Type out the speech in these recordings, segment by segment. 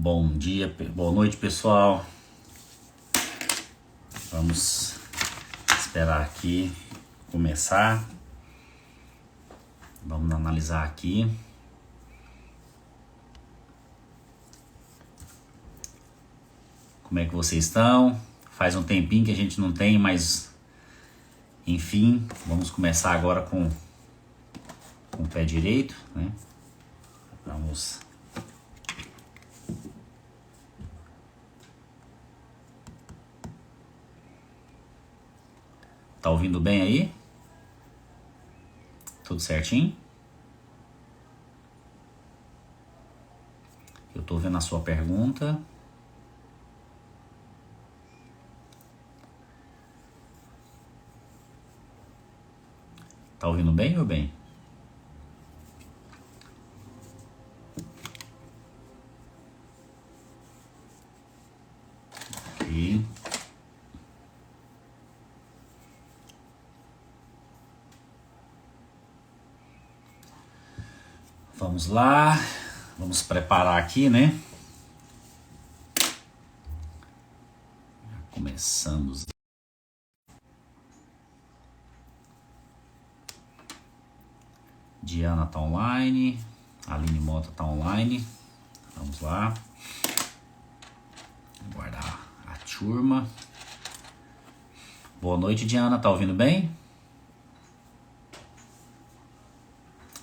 Bom dia, boa noite, pessoal. Vamos esperar aqui começar. Vamos analisar aqui. Como é que vocês estão? Faz um tempinho que a gente não tem, mas enfim, vamos começar agora com o pé direito, né? Vamos. Tá ouvindo bem aí? Tudo certinho? Eu tô vendo a sua pergunta. Tá ouvindo bem ou bem? Ok. Vamos lá. Vamos preparar aqui, né? Começamos. Diana tá online. Aline Mota tá online. Vamos lá. Guardar a turma. Boa noite, Diana. Tá ouvindo bem?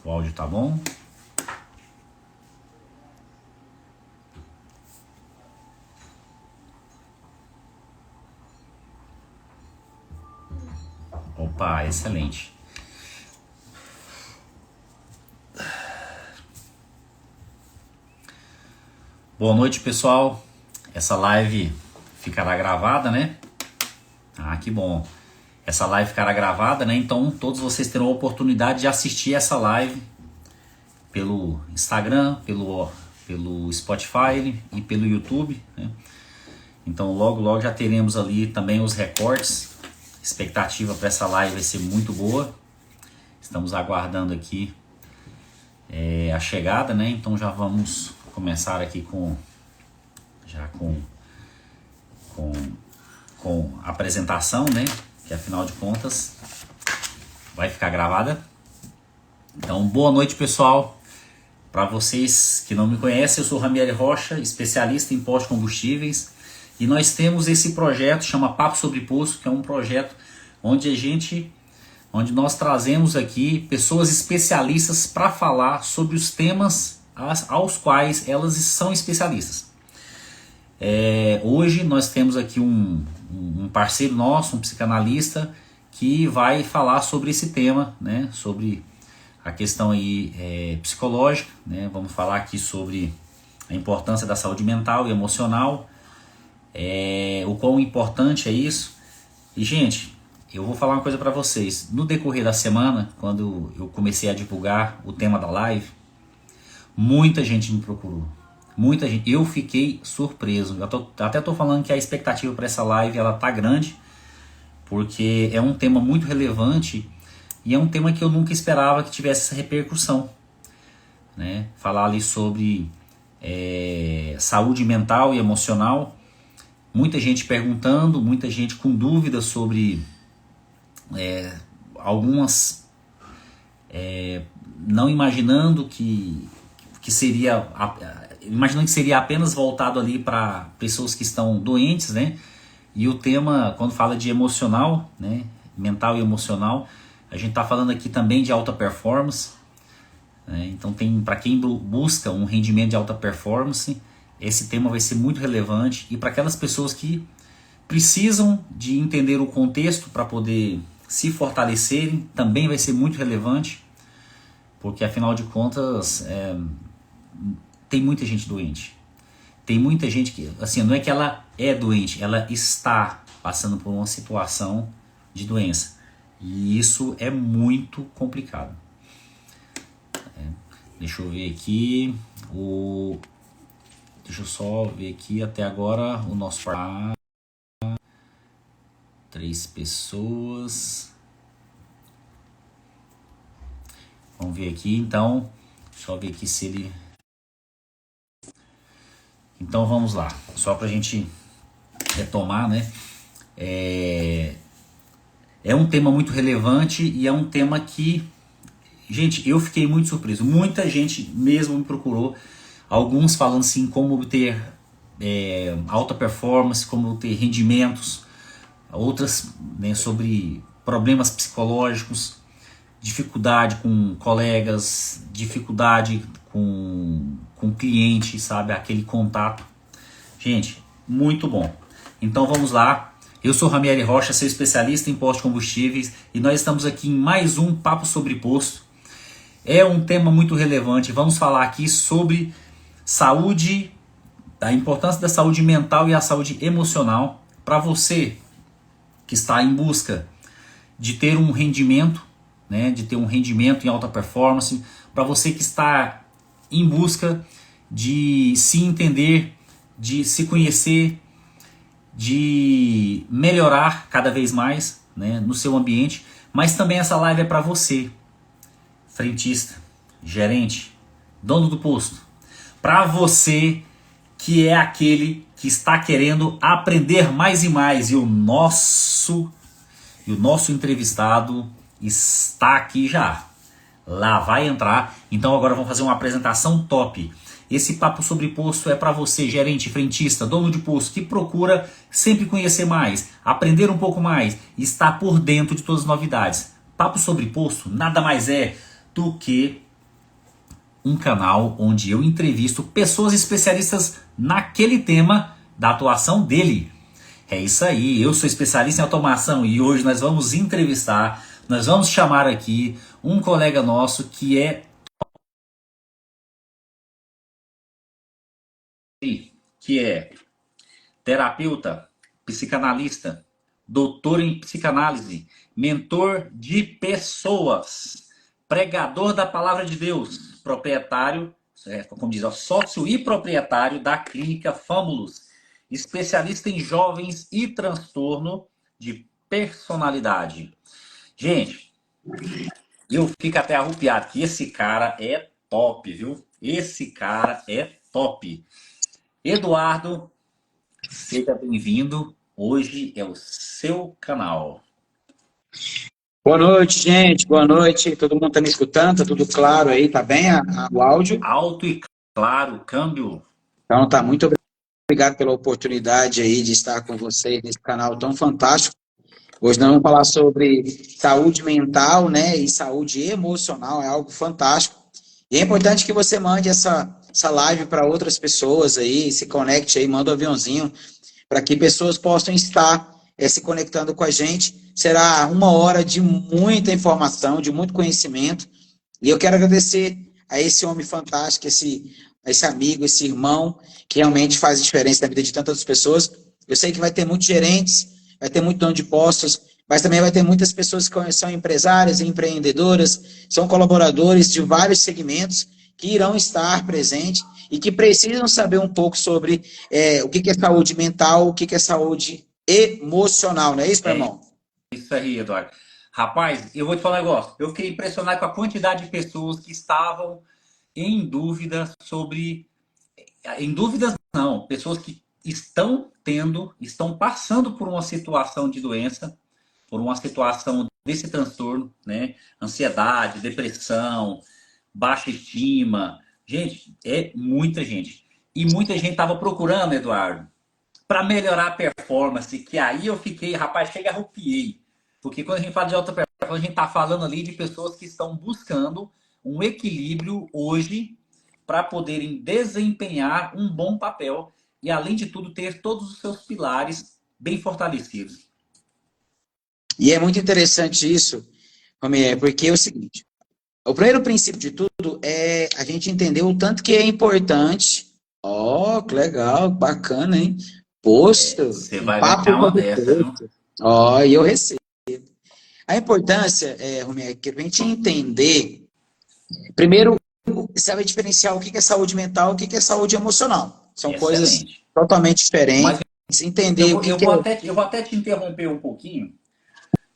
O áudio tá bom? Opa, excelente. Boa noite, pessoal. Essa live ficará gravada, né? Ah, que bom. Essa live ficará gravada, né? Então todos vocês terão a oportunidade de assistir essa live pelo Instagram, pelo Spotify e pelo YouTube, né? Então logo já teremos ali também os recortes. A expectativa para essa live vai ser muito boa. Estamos aguardando aqui a chegada, né? Então já vamos começar aqui com a apresentação, né? Que afinal de contas vai ficar gravada. Então, boa noite, pessoal. Para vocês que não me conhecem, eu sou Ramieri Rocha, especialista em pós-combustíveis, e nós temos esse projeto, chama Papo Sobre Posto, que é um projeto onde nós trazemos aqui pessoas especialistas para falar sobre os temas aos quais elas são especialistas. Hoje nós temos aqui um parceiro nosso, um psicanalista, que vai falar sobre esse tema, né? Sobre a questão aí psicológica, né? Vamos falar aqui sobre a importância da saúde mental e emocional, o quão importante é isso. E, gente, eu vou falar uma coisa para vocês. No decorrer da semana, quando eu comecei a divulgar o tema da live, muita gente me procurou. Muita gente. Eu fiquei surpreso. Até tô falando que a expectativa para essa live ela tá grande, porque é um tema muito relevante e é um tema que eu nunca esperava que tivesse essa repercussão, né? Falar ali sobre saúde mental e emocional. Muita gente perguntando, muita gente com dúvidas sobre algumas não imaginando que seria imaginando que seria apenas voltado ali para pessoas que estão doentes, né? E o tema, quando fala de emocional, né? Mental e emocional, a gente está falando aqui também de alta performance, né? Então tem para quem busca um rendimento de alta performance, esse tema vai ser muito relevante, e para aquelas pessoas que precisam de entender o contexto para poder se fortalecerem, também vai ser muito relevante, porque afinal de contas tem muita gente doente. Tem muita gente que, assim, não é que ela é doente, ela está passando por uma situação de doença. E isso é muito complicado. Deixa eu ver aqui. Deixa eu só ver aqui até agora o nosso 3 pessoas. Vamos ver aqui então. Deixa eu ver aqui se ele. Então vamos lá, só para a gente retomar, né? É um tema muito relevante e é um tema que, gente, eu fiquei muito surpreso. Muita gente mesmo me procurou, alguns falando assim como obter alta performance, como obter rendimentos, outras, né, sobre problemas psicológicos, dificuldade com colegas, dificuldade com cliente, sabe, aquele contato. Gente, muito bom. Então vamos lá. Eu sou Ramieri Rocha, seu especialista em postos de combustíveis, e nós estamos aqui em mais um Papo sobre Posto. É um tema muito relevante. Vamos falar aqui sobre saúde, a importância da saúde mental e a saúde emocional para você que está em busca de ter um rendimento, né, de ter um rendimento em alta performance, para você que está em busca de se entender, de se conhecer, de melhorar cada vez mais, né, no seu ambiente. Mas também essa live é para você, frentista, gerente, dono do posto, para você que é aquele que está querendo aprender mais e mais, e o nosso entrevistado está aqui já. Lá vai entrar. Então agora vamos fazer uma apresentação top. Esse papo sobre posto é para você, gerente, frentista, dono de posto, que procura sempre conhecer mais, aprender um pouco mais e estar por dentro de todas as novidades. Papo sobre posto nada mais é do que um canal onde eu entrevisto pessoas especialistas naquele tema da atuação dele. É isso aí, eu sou especialista em automação e hoje nós vamos entrevistar, nós vamos chamar aqui um colega nosso que é terapeuta, psicanalista, doutor em psicanálise, mentor de pessoas, pregador da palavra de Deus, proprietário, como diz, sócio e proprietário da clínica Fámulos, especialista em jovens e transtorno de personalidade. Gente, eu fico até arrupiado que esse cara é top, viu? Esse cara é top. Eduardo, seja bem-vindo. Hoje é o seu canal. Boa noite, gente. Boa noite. Todo mundo tá me escutando? Tá tudo claro aí? Tá bem o áudio? Alto e claro, câmbio. Então tá, muito obrigado pela oportunidade aí de estar com vocês nesse canal tão fantástico. Hoje nós vamos falar sobre saúde mental, né, e saúde emocional, é algo fantástico. E é importante que você mande essa live para outras pessoas aí, se conecte aí, manda um aviãozinho, para que pessoas possam estar se conectando com a gente. Será uma hora de muita informação, de muito conhecimento. E eu quero agradecer a esse homem fantástico, esse amigo, esse irmão, que realmente faz diferença na vida de tantas pessoas. Eu sei que vai ter muitos gerentes, vai ter muito dono de postos, mas também vai ter muitas pessoas que são empresárias, empreendedoras, são colaboradores de vários segmentos que irão estar presentes e que precisam saber um pouco sobre o que é saúde mental, o que é saúde emocional, não é isso, meu É irmão? isso aí, Eduardo. Rapaz, eu vou te falar um negócio. Eu fiquei impressionado com a quantidade de pessoas que estavam em dúvida sobre. Em dúvidas, não. Pessoas que estão passando por uma situação de doença, por uma situação desse transtorno, né? Ansiedade, depressão, baixa estima. Gente, é muita gente. E muita gente estava procurando, Eduardo, para melhorar a performance, que aí eu fiquei, rapaz, chega arrupiei. Porque quando a gente fala de alta performance, a gente está falando ali de pessoas que estão buscando um equilíbrio hoje para poderem desempenhar um bom papel e, além de tudo, ter todos os seus pilares bem fortalecidos. E é muito interessante isso, Romier, porque é o seguinte, o primeiro princípio de tudo é a gente entender o tanto que é importante. Ó, que legal, bacana, hein? Posto, Você um vai papo ganhar uma sobre dessa, viu? posto. Ó, e eu recebo. A importância, Romier, é que a gente entender, primeiro, saber diferenciar o que é saúde mental e o que é saúde emocional. São coisas Excelente. totalmente Mas diferentes. Entender o eu que é. eu vou até te interromper um pouquinho,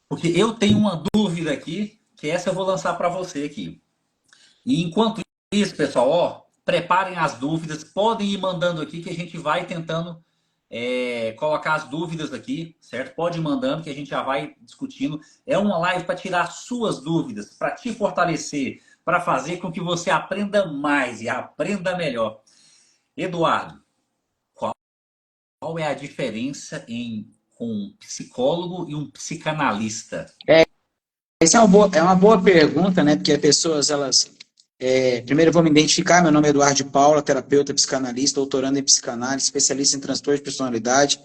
porque eu tenho uma dúvida aqui, que essa eu vou lançar para você aqui. E enquanto isso, pessoal, ó, preparem as dúvidas, podem ir mandando aqui que a gente vai tentando colocar as dúvidas aqui, certo? Pode ir mandando que a gente já vai discutindo. É uma live para tirar suas dúvidas, para te fortalecer, para fazer com que você aprenda mais e aprenda melhor. Eduardo, qual é a diferença com um psicólogo e um psicanalista? Essa é uma boa pergunta, né? Porque as pessoas, elas... primeiro eu vou me identificar, meu nome é Eduardo de Paula, terapeuta, psicanalista, doutorando em psicanálise, especialista em transtorno de personalidade,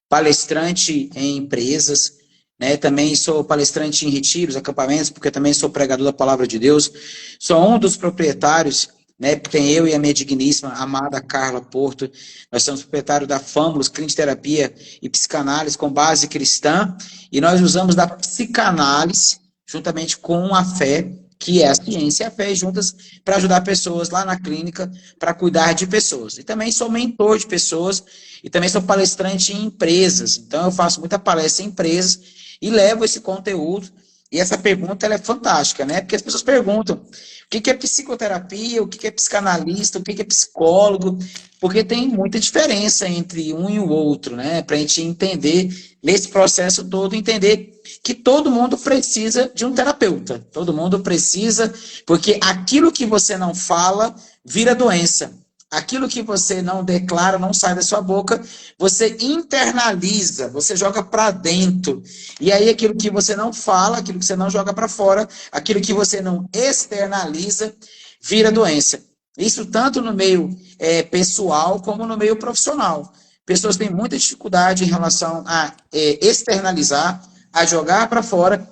palestrante em empresas, né? Também sou palestrante em retiros, acampamentos, porque também sou pregador da palavra de Deus. Sou um dos proprietários, né? Tem eu e a minha digníssima amada Carla Porto. Nós somos proprietários da Fâmulos, Clínica de Terapia e Psicanálise com base cristã, e nós usamos da psicanálise juntamente com a fé, que é a ciência e a fé, juntas para ajudar pessoas lá na clínica, para cuidar de pessoas. E também sou mentor de pessoas, e também sou palestrante em empresas. Então eu faço muita palestra em empresas e levo esse conteúdo. E essa pergunta ela é fantástica, né? Porque as pessoas perguntam o que é psicoterapia, o que é psicanalista, o que é psicólogo, porque tem muita diferença entre um e o outro, né? Para a gente entender, nesse processo todo, entender que todo mundo precisa de um terapeuta. Todo mundo precisa, porque aquilo que você não fala vira doença. Aquilo que você não declara, não sai da sua boca, você internaliza, você joga para dentro. E aí aquilo que você não fala, aquilo que você não joga para fora, aquilo que você não externaliza, vira doença. Isso tanto no meio pessoal como no meio profissional. Pessoas têm muita dificuldade em relação a externalizar, a jogar para fora.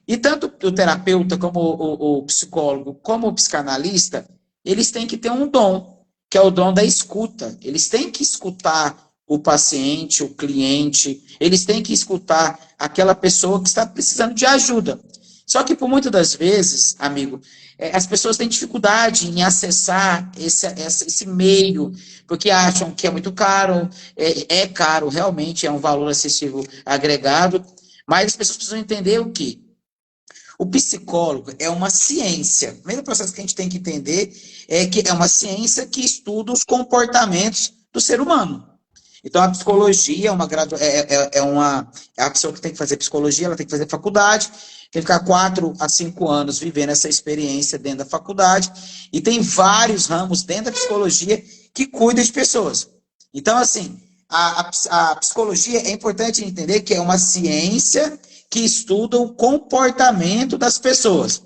E tanto o terapeuta, como o psicólogo, como o psicanalista, eles têm que ter um dom, que é o dom da escuta. Eles têm que escutar o paciente, o cliente, eles têm que escutar aquela pessoa que está precisando de ajuda. Só que por muitas das vezes, amigo, as pessoas têm dificuldade em acessar esse meio, porque acham que é muito caro, é caro, realmente é um valor acessível agregado, mas as pessoas precisam entender o quê? O psicólogo é uma ciência. O primeiro processo que a gente tem que entender é que é uma ciência que estuda os comportamentos do ser humano. Então, a psicologia é a pessoa que tem que fazer psicologia, ela tem que fazer faculdade, tem que ficar 4 a 5 anos vivendo essa experiência dentro da faculdade, e tem vários ramos dentro da psicologia que cuidam de pessoas. Então, assim, a psicologia é importante entender que é uma ciência que estuda o comportamento das pessoas.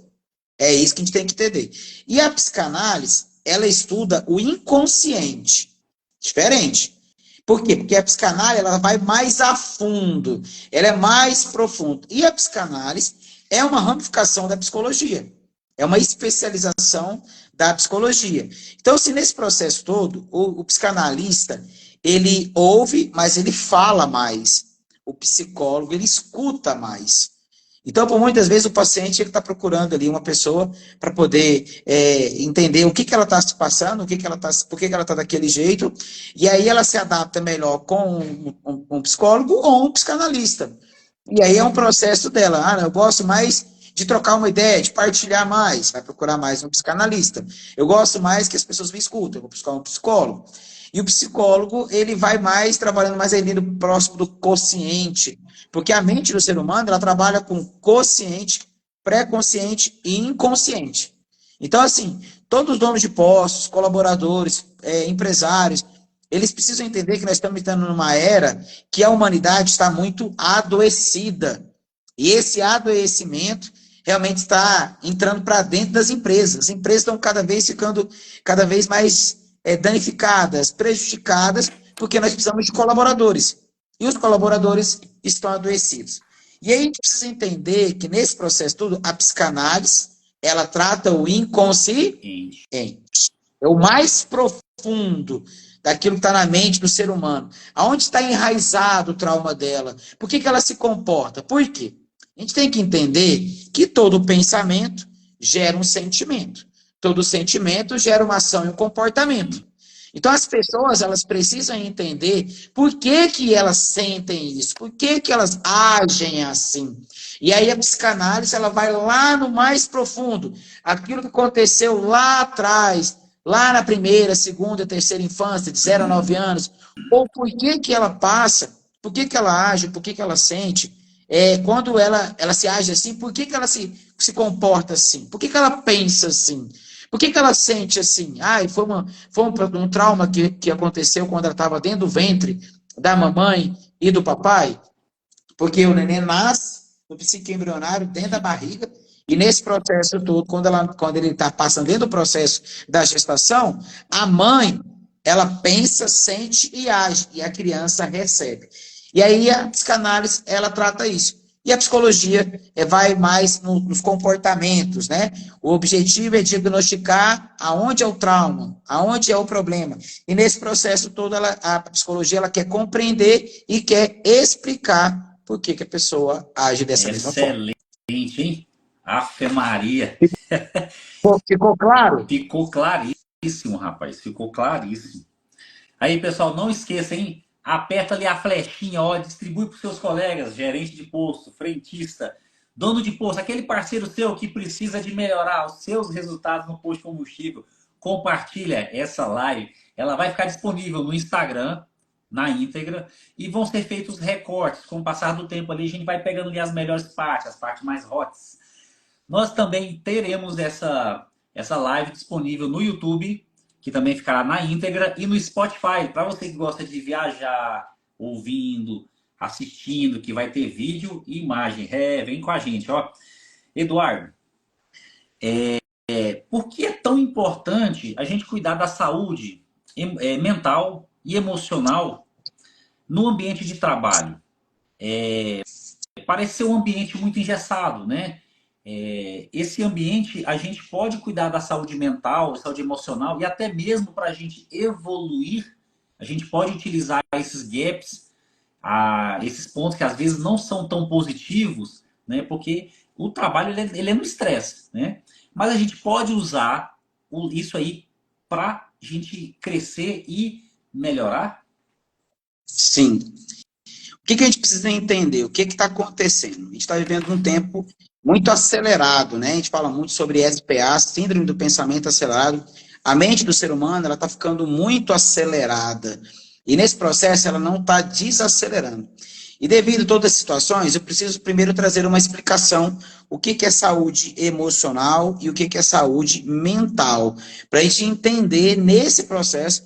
É isso que a gente tem que entender. E a psicanálise, ela estuda o inconsciente. Diferente. Por quê? Porque a psicanálise ela vai mais a fundo, ela é mais profunda. E a psicanálise é uma ramificação da psicologia. É uma especialização da psicologia. Então, se nesse processo todo, o psicanalista, ele ouve, mas ele fala mais. O psicólogo, ele escuta mais. Então, por muitas vezes, o paciente está procurando ali uma pessoa para poder entender o que ela está se passando, por que ela está daquele jeito, e aí ela se adapta melhor com um psicólogo ou um psicanalista. E aí é um processo dela. Eu gosto mais de trocar uma ideia, de partilhar mais, vai procurar mais um psicanalista. Eu gosto mais que as pessoas me escutem, eu vou buscar um psicólogo. E o psicólogo, ele vai mais trabalhando mais ali no próximo do consciente, porque a mente do ser humano, ela trabalha com consciente, pré-consciente e inconsciente. Então, assim, todos os donos de postos, colaboradores, empresários, eles precisam entender que nós estamos entrando numa era que a humanidade está muito adoecida. E esse adoecimento realmente está entrando para dentro das empresas. As empresas estão ficando cada vez mais danificadas, prejudicadas, porque nós precisamos de colaboradores. E os colaboradores estão adoecidos. E aí a gente precisa entender que nesse processo todo, a psicanálise, ela trata o inconsciente. É o mais profundo daquilo que está na mente do ser humano. Aonde está enraizado o trauma dela? Por que ela se comporta? Por quê? A gente tem que entender que todo pensamento gera um sentimento. Todo sentimento gera uma ação e um comportamento. Então, as pessoas, elas precisam entender por que elas sentem isso, por que elas agem assim. E aí a psicanálise, ela vai lá no mais profundo, aquilo que aconteceu lá atrás, lá na primeira, segunda, terceira infância, de 0 a 9 anos, ou por que que ela passa, por que que ela age, por que que ela sente, quando ela se age assim, por que que ela se comporta assim, por que que ela pensa assim, por que que ela sente assim? Foi um trauma que aconteceu quando ela estava dentro do ventre da mamãe e do papai, porque o neném nasce no psicoembrionário, dentro da barriga, e nesse processo todo, quando ele está passando dentro do processo da gestação, a mãe, ela pensa, sente e age, e a criança recebe. E aí a psicanálise, ela trata isso. E a psicologia vai mais nos comportamentos, né? O objetivo é diagnosticar aonde é o trauma, aonde é o problema. E nesse processo todo, a psicologia ela quer compreender e quer explicar por que a pessoa age dessa mesma forma. Excelente, hein? Ave Maria. Ficou claro? Ficou claríssimo, rapaz. Ficou claríssimo. Aí, pessoal, não esqueça, hein? Aperta ali a flechinha, ó, distribui para os seus colegas, gerente de posto, frentista, dono de posto, aquele parceiro seu que precisa de melhorar os seus resultados no posto de combustível. Compartilha essa live. Ela vai ficar disponível no Instagram, na íntegra, e vão ser feitos recortes. Com o passar do tempo ali, a gente vai pegando ali as melhores partes, as partes mais hots. Nós também teremos essa live disponível no YouTube, que também ficará na íntegra, e no Spotify, para você que gosta de viajar, ouvindo, assistindo, que vai ter vídeo e imagem. Vem com a gente, ó. Eduardo, por que é tão importante a gente cuidar da saúde mental e emocional no ambiente de trabalho? Parece ser um ambiente muito engessado, né? Esse ambiente, a gente pode cuidar da saúde mental, saúde emocional, e até mesmo para a gente evoluir, a gente pode utilizar esses gaps, esses pontos que às vezes não são tão positivos, né? Porque o trabalho ele é no estresse, né? Mas a gente pode usar isso aí para a gente crescer e melhorar? Sim. O que a gente precisa entender? O que está acontecendo? A gente está vivendo um tempo muito acelerado, né? A gente fala muito sobre SPA, Síndrome do Pensamento Acelerado. A mente do ser humano ela está ficando muito acelerada. E nesse processo ela não está desacelerando. E devido a todas as situações, eu preciso primeiro trazer uma explicação o que é saúde emocional e o que é saúde mental. Para a gente entender nesse processo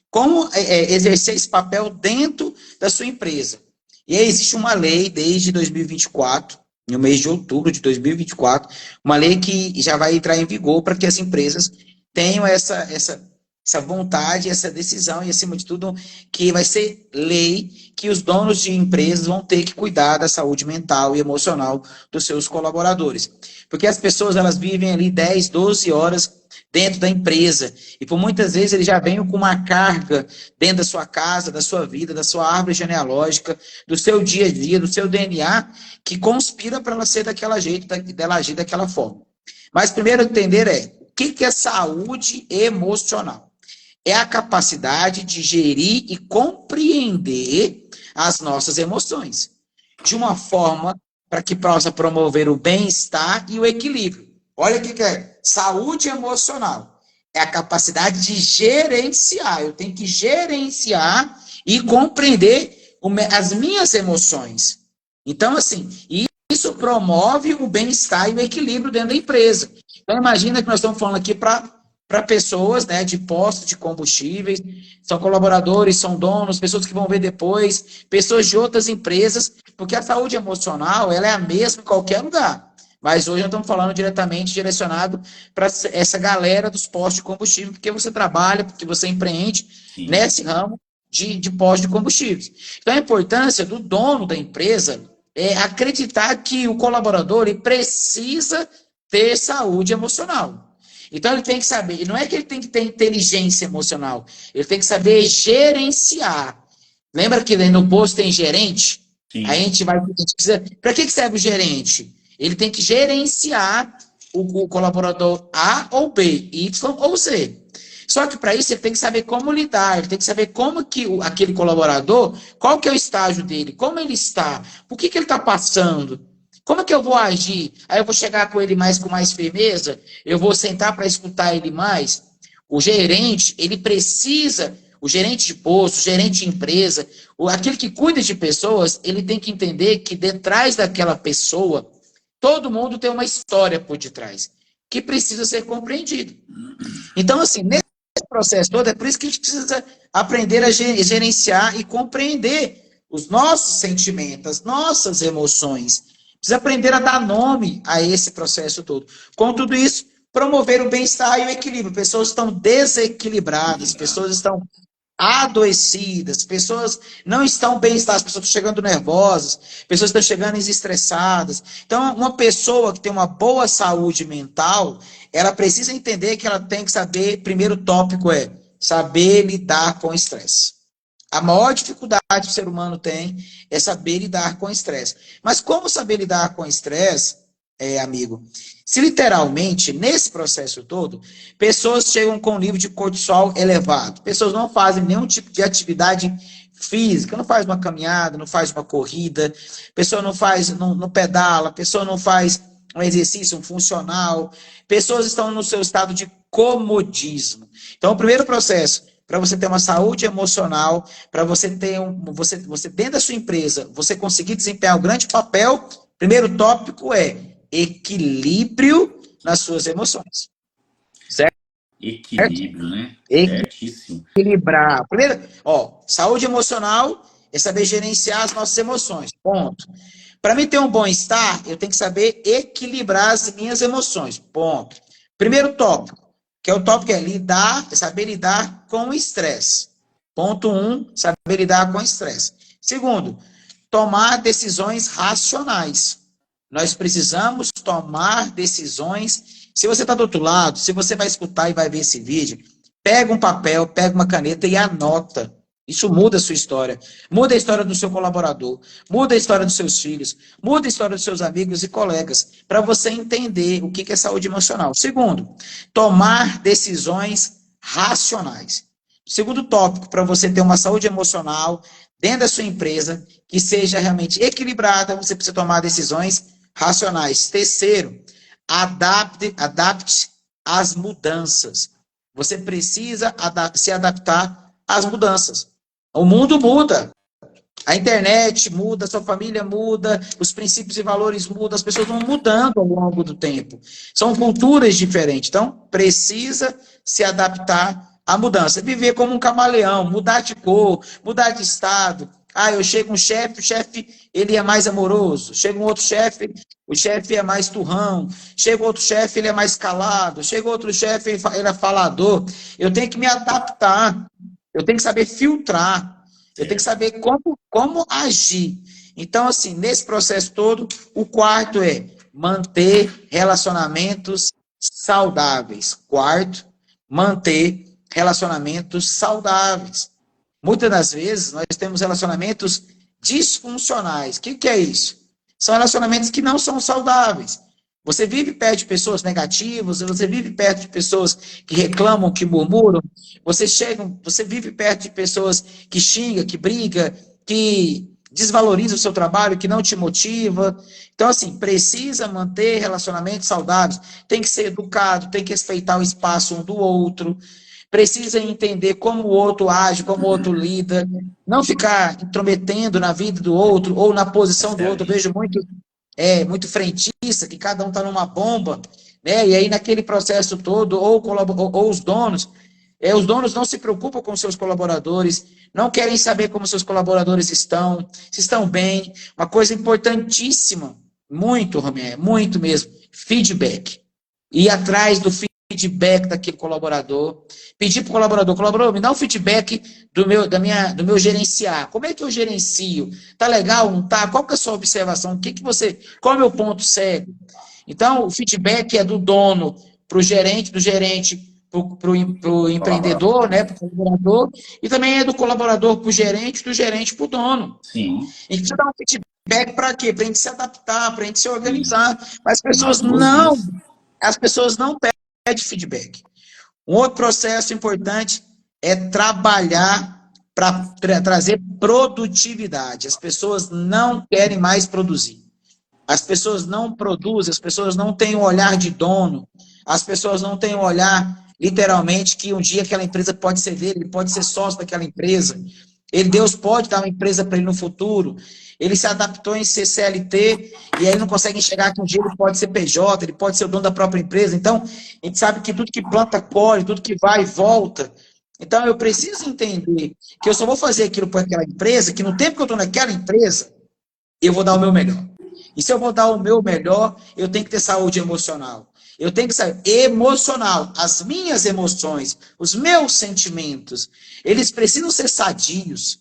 como exercer esse papel dentro da sua empresa. E aí existe uma lei desde 2024, no mês de outubro de 2024, uma lei que já vai entrar em vigor para que as empresas tenham essa vontade, essa decisão e, acima de tudo, que vai ser lei que os donos de empresas vão ter que cuidar da saúde mental e emocional dos seus colaboradores. Porque as pessoas, elas vivem ali 10, 12 horas dentro da empresa. E por muitas vezes eles já vêm com uma carga dentro da sua casa, da sua vida, da sua árvore genealógica, do seu dia a dia, do seu DNA, que conspira para ela ser daquela jeito, dela agir daquela forma. Mas primeiro entender o que é saúde emocional? É a capacidade de gerir e compreender as nossas emoções de uma forma para que possa promover o bem-estar e o equilíbrio. Olha o que é saúde emocional. É a capacidade de gerenciar. Eu tenho que gerenciar e compreender as minhas emoções. Então, assim, isso promove o bem-estar e o equilíbrio dentro da empresa. Então, imagina que nós estamos falando aqui para pessoas, né, de postos de combustíveis, são colaboradores, são donos, pessoas que vão ver depois, pessoas de outras empresas, porque a saúde emocional ela é a mesma em qualquer lugar. Mas hoje nós estamos falando diretamente direcionado para essa galera dos postos de combustível, porque você trabalha, porque você empreende Sim. nesse ramo de postos de combustíveis. Então, a importância do dono da empresa é acreditar que o colaborador ele precisa ter saúde emocional. Então, ele tem que saber, não é que ele tem que ter inteligência emocional, ele tem que saber gerenciar. Lembra que no posto tem gerente? Sim. A gente precisa. Para que serve o gerente? Ele tem que gerenciar o colaborador A ou B, Y ou Z. Só que para isso ele tem que saber como lidar, ele tem que saber como que aquele colaborador, qual que é o estágio dele, como ele está, por que ele está passando, como é que eu vou agir? Aí eu vou chegar com ele com mais firmeza, eu vou sentar para escutar ele mais. O gerente, ele precisa, o gerente de posto, o gerente de empresa, aquele que cuida de pessoas, ele tem que entender que detrás daquela pessoa, todo mundo tem uma história por detrás, que precisa ser compreendido. Então, assim, nesse processo todo, é por isso que a gente precisa aprender a gerenciar e compreender os nossos sentimentos, as nossas emoções. Precisa aprender a dar nome a esse processo todo. Com tudo isso, promover o bem-estar e o equilíbrio. Pessoas estão desequilibradas, pessoas estão adoecidas, pessoas não estão bem-estar, as pessoas estão chegando nervosas, pessoas estão chegando estressadas. Então, uma pessoa que tem uma boa saúde mental, ela precisa entender que ela tem que saber, primeiro tópico é saber lidar com o estresse. A maior dificuldade que o ser humano tem é saber lidar com o estresse. Mas como saber lidar com o estresse, amigo? Se literalmente, nesse processo todo, pessoas chegam com um nível de cortisol elevado, pessoas não fazem nenhum tipo de atividade física, não faz uma caminhada, não faz uma corrida, pessoa não pedala, pessoa não faz um exercício, um funcional, pessoas estão no seu estado de comodismo. Então, o primeiro processo, para você ter uma saúde emocional, para você ter você dentro da sua empresa, você conseguir desempenhar um grande papel, primeiro tópico é equilíbrio nas suas emoções. Certo? Equilíbrio, né? Certíssimo. Equilibrar. Primeiro, saúde emocional é saber gerenciar as nossas emoções. Ponto. Para mim ter um bom-estar, eu tenho que saber equilibrar as minhas emoções. Ponto. Primeiro tópico, que é o tópico saber lidar com o estresse. Ponto 1, saber lidar com o estresse. Segundo, tomar decisões racionais. Nós precisamos tomar decisões. Se você está do outro lado, se você vai escutar e vai ver esse vídeo, pega um papel, pega uma caneta e anota. Isso muda a sua história. Muda a história do seu colaborador. Muda a história dos seus filhos. Muda a história dos seus amigos e colegas. Para você entender o que é saúde emocional. Segundo, tomar decisões racionais. Segundo tópico, para você ter uma saúde emocional dentro da sua empresa, que seja realmente equilibrada, você precisa tomar decisões racionais. Terceiro, adapte às mudanças. Você precisa se adaptar às mudanças. O mundo muda. A internet muda, a sua família muda, os princípios e valores mudam, as pessoas vão mudando ao longo do tempo. São culturas diferentes. Então, precisa se adaptar à mudança. Viver como um camaleão, mudar de cor, mudar de estado. Eu chego um chefe, o chefe ele é mais amoroso. Chega um outro chefe, o chefe é mais turrão. Chega outro chefe, ele é mais calado. Chega outro chefe, ele é falador. Eu tenho que me adaptar. Eu tenho que saber filtrar. Eu tenho que saber como agir. Então, assim, nesse processo todo, o quarto é manter relacionamentos saudáveis. Quarto, manter relacionamentos saudáveis. Muitas das vezes, nós temos relacionamentos disfuncionais. O que é isso? São relacionamentos que não são saudáveis. Você vive perto de pessoas negativas, você vive perto de pessoas que reclamam, que murmuram, você vive perto de pessoas que xingam, que brigam, que desvalorizam o seu trabalho, que não te motiva. Então, assim, precisa manter relacionamentos saudáveis, tem que ser educado, tem que respeitar o espaço um do outro, precisa entender como o outro age, como o outro lida, não ficar intrometendo na vida do outro ou na posição do outro. Eu vejo muito frentista, que cada um está numa bomba, né? E aí naquele processo todo, ou os donos não se preocupam com seus colaboradores, não querem saber como seus colaboradores estão, se estão bem. Uma coisa importantíssima, muito, Romé, muito mesmo, feedback. Ir atrás do feedback daquele colaborador, pedir para o colaborador, me dá um feedback do meu gerenciar. Como é que eu gerencio? Tá legal, não tá? Qual que é a sua observação? Qual é o meu ponto cego? Então, o feedback é do dono para o gerente, do gerente para o empreendedor, né, para o colaborador, e também é do colaborador para o gerente, do gerente para o dono. Sim. A gente precisa dar um feedback para quê? Para a gente se adaptar, para a gente se organizar. Mas as pessoas não pedem feedback. Um outro processo importante é trabalhar para trazer produtividade. As pessoas não querem mais produzir. As pessoas não produzem, as pessoas não têm o olhar de dono, as pessoas não têm o olhar literalmente, que um dia aquela empresa pode ser dele, ele pode ser sócio daquela empresa. Deus pode dar uma empresa para ele no futuro. Ele se adaptou em ser CLT e aí não consegue enxergar que um dia ele pode ser PJ, ele pode ser o dono da própria empresa. Então, a gente sabe que tudo que planta, colhe, tudo que vai, volta. Então, eu preciso entender que eu só vou fazer aquilo para aquela empresa, que no tempo que eu estou naquela empresa, eu vou dar o meu melhor. E se eu vou dar o meu melhor, eu tenho que ter saúde emocional. Eu tenho que ser emocional. As minhas emoções, os meus sentimentos, eles precisam ser sadios.